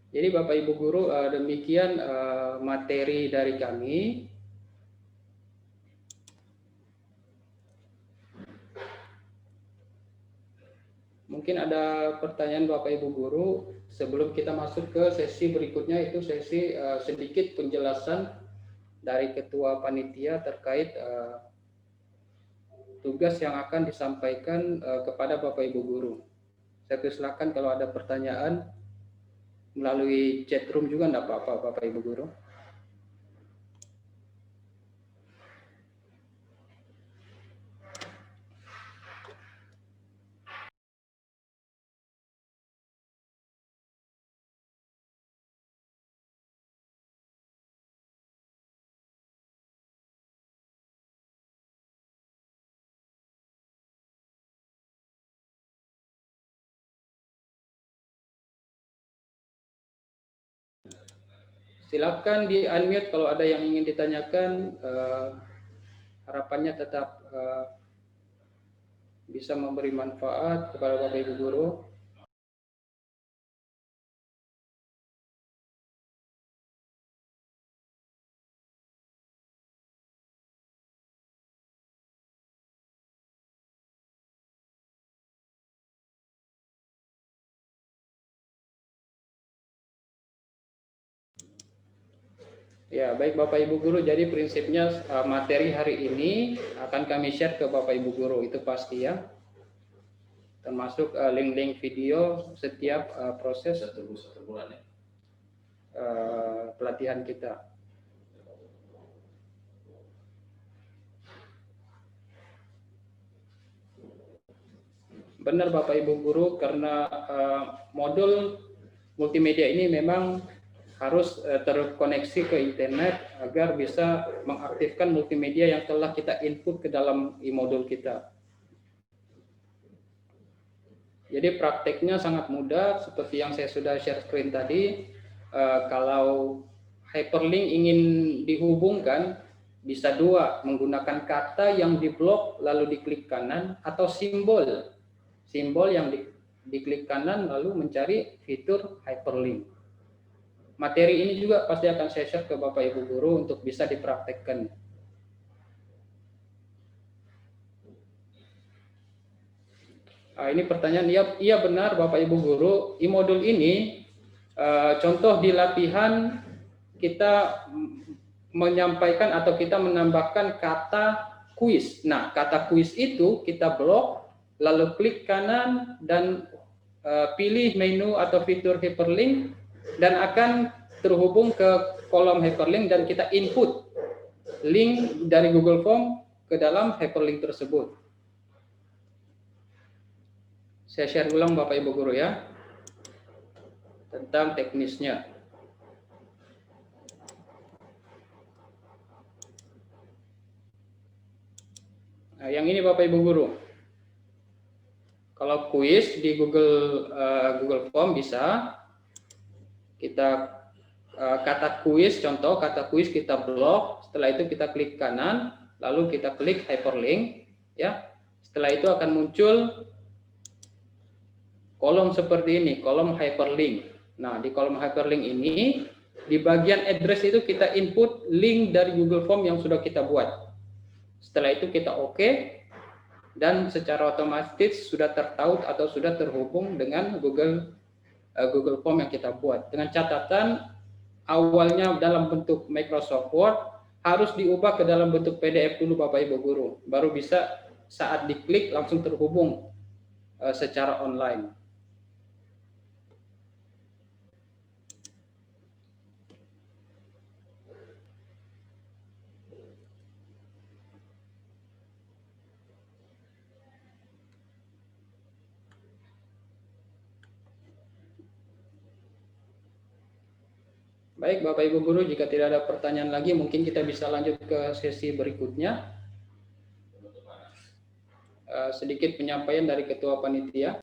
Jadi Bapak Ibu Guru, demikian materi dari kami. Mungkin ada pertanyaan Bapak Ibu Guru sebelum kita masuk ke sesi berikutnya, itu sesi sedikit penjelasan dari Ketua Panitia terkait tugas yang akan disampaikan kepada Bapak Ibu Guru. Saya persilakan kalau ada pertanyaan melalui chat room juga enggak apa-apa Bapak Ibu Guru. Silakan di unmute kalau ada yang ingin ditanyakan. Harapannya tetap bisa memberi manfaat kepada Bapak Ibu Guru. Ya, baik Bapak Ibu Guru, jadi prinsipnya materi hari ini akan kami share ke Bapak Ibu Guru, itu pasti ya. Termasuk link-link video setiap proses pelatihan kita. Benar Bapak Ibu Guru, karena modul multimedia ini memang harus terkoneksi ke internet agar bisa mengaktifkan multimedia yang telah kita input ke dalam e-modul kita. Jadi prakteknya sangat mudah, seperti yang saya sudah share screen tadi. Kalau hyperlink ingin dihubungkan, bisa dua, menggunakan kata yang diblok lalu diklik kanan, atau simbol yang diklik kanan lalu mencari fitur hyperlink. Materi ini juga pasti akan saya share ke Bapak Ibu Guru untuk bisa dipraktekkan. Ini pertanyaan, iya benar Bapak Ibu Guru, e-modul ini contoh di latihan kita menyampaikan atau kita menambahkan kata kuis. Nah, kata kuis itu kita blok, lalu klik kanan dan pilih menu atau fitur hyperlink, dan akan terhubung ke kolom hyperlink dan kita input link dari Google Form ke dalam hyperlink tersebut. Saya share ulang Bapak Ibu Guru ya, tentang teknisnya. Nah, yang ini Bapak Ibu Guru. Kalau kuis di Google Form bisa kita kata kuis, contoh kata kuis kita blok, setelah itu kita klik kanan, lalu kita klik hyperlink, ya. Setelah itu akan muncul kolom seperti ini, kolom hyperlink. Nah, di kolom hyperlink ini, di bagian address itu kita input link dari Google Form yang sudah kita buat. Setelah itu kita oke, dan secara otomatis sudah tertaut atau sudah terhubung dengan Google Form yang kita buat. Dengan catatan awalnya dalam bentuk Microsoft Word, harus diubah ke dalam bentuk PDF dulu Bapak Ibu Guru, baru bisa saat diklik langsung terhubung secara online. Baik Bapak Ibu Guru, jika tidak ada pertanyaan lagi, mungkin kita bisa lanjut ke sesi berikutnya. Sedikit penyampaian dari Ketua Panitia.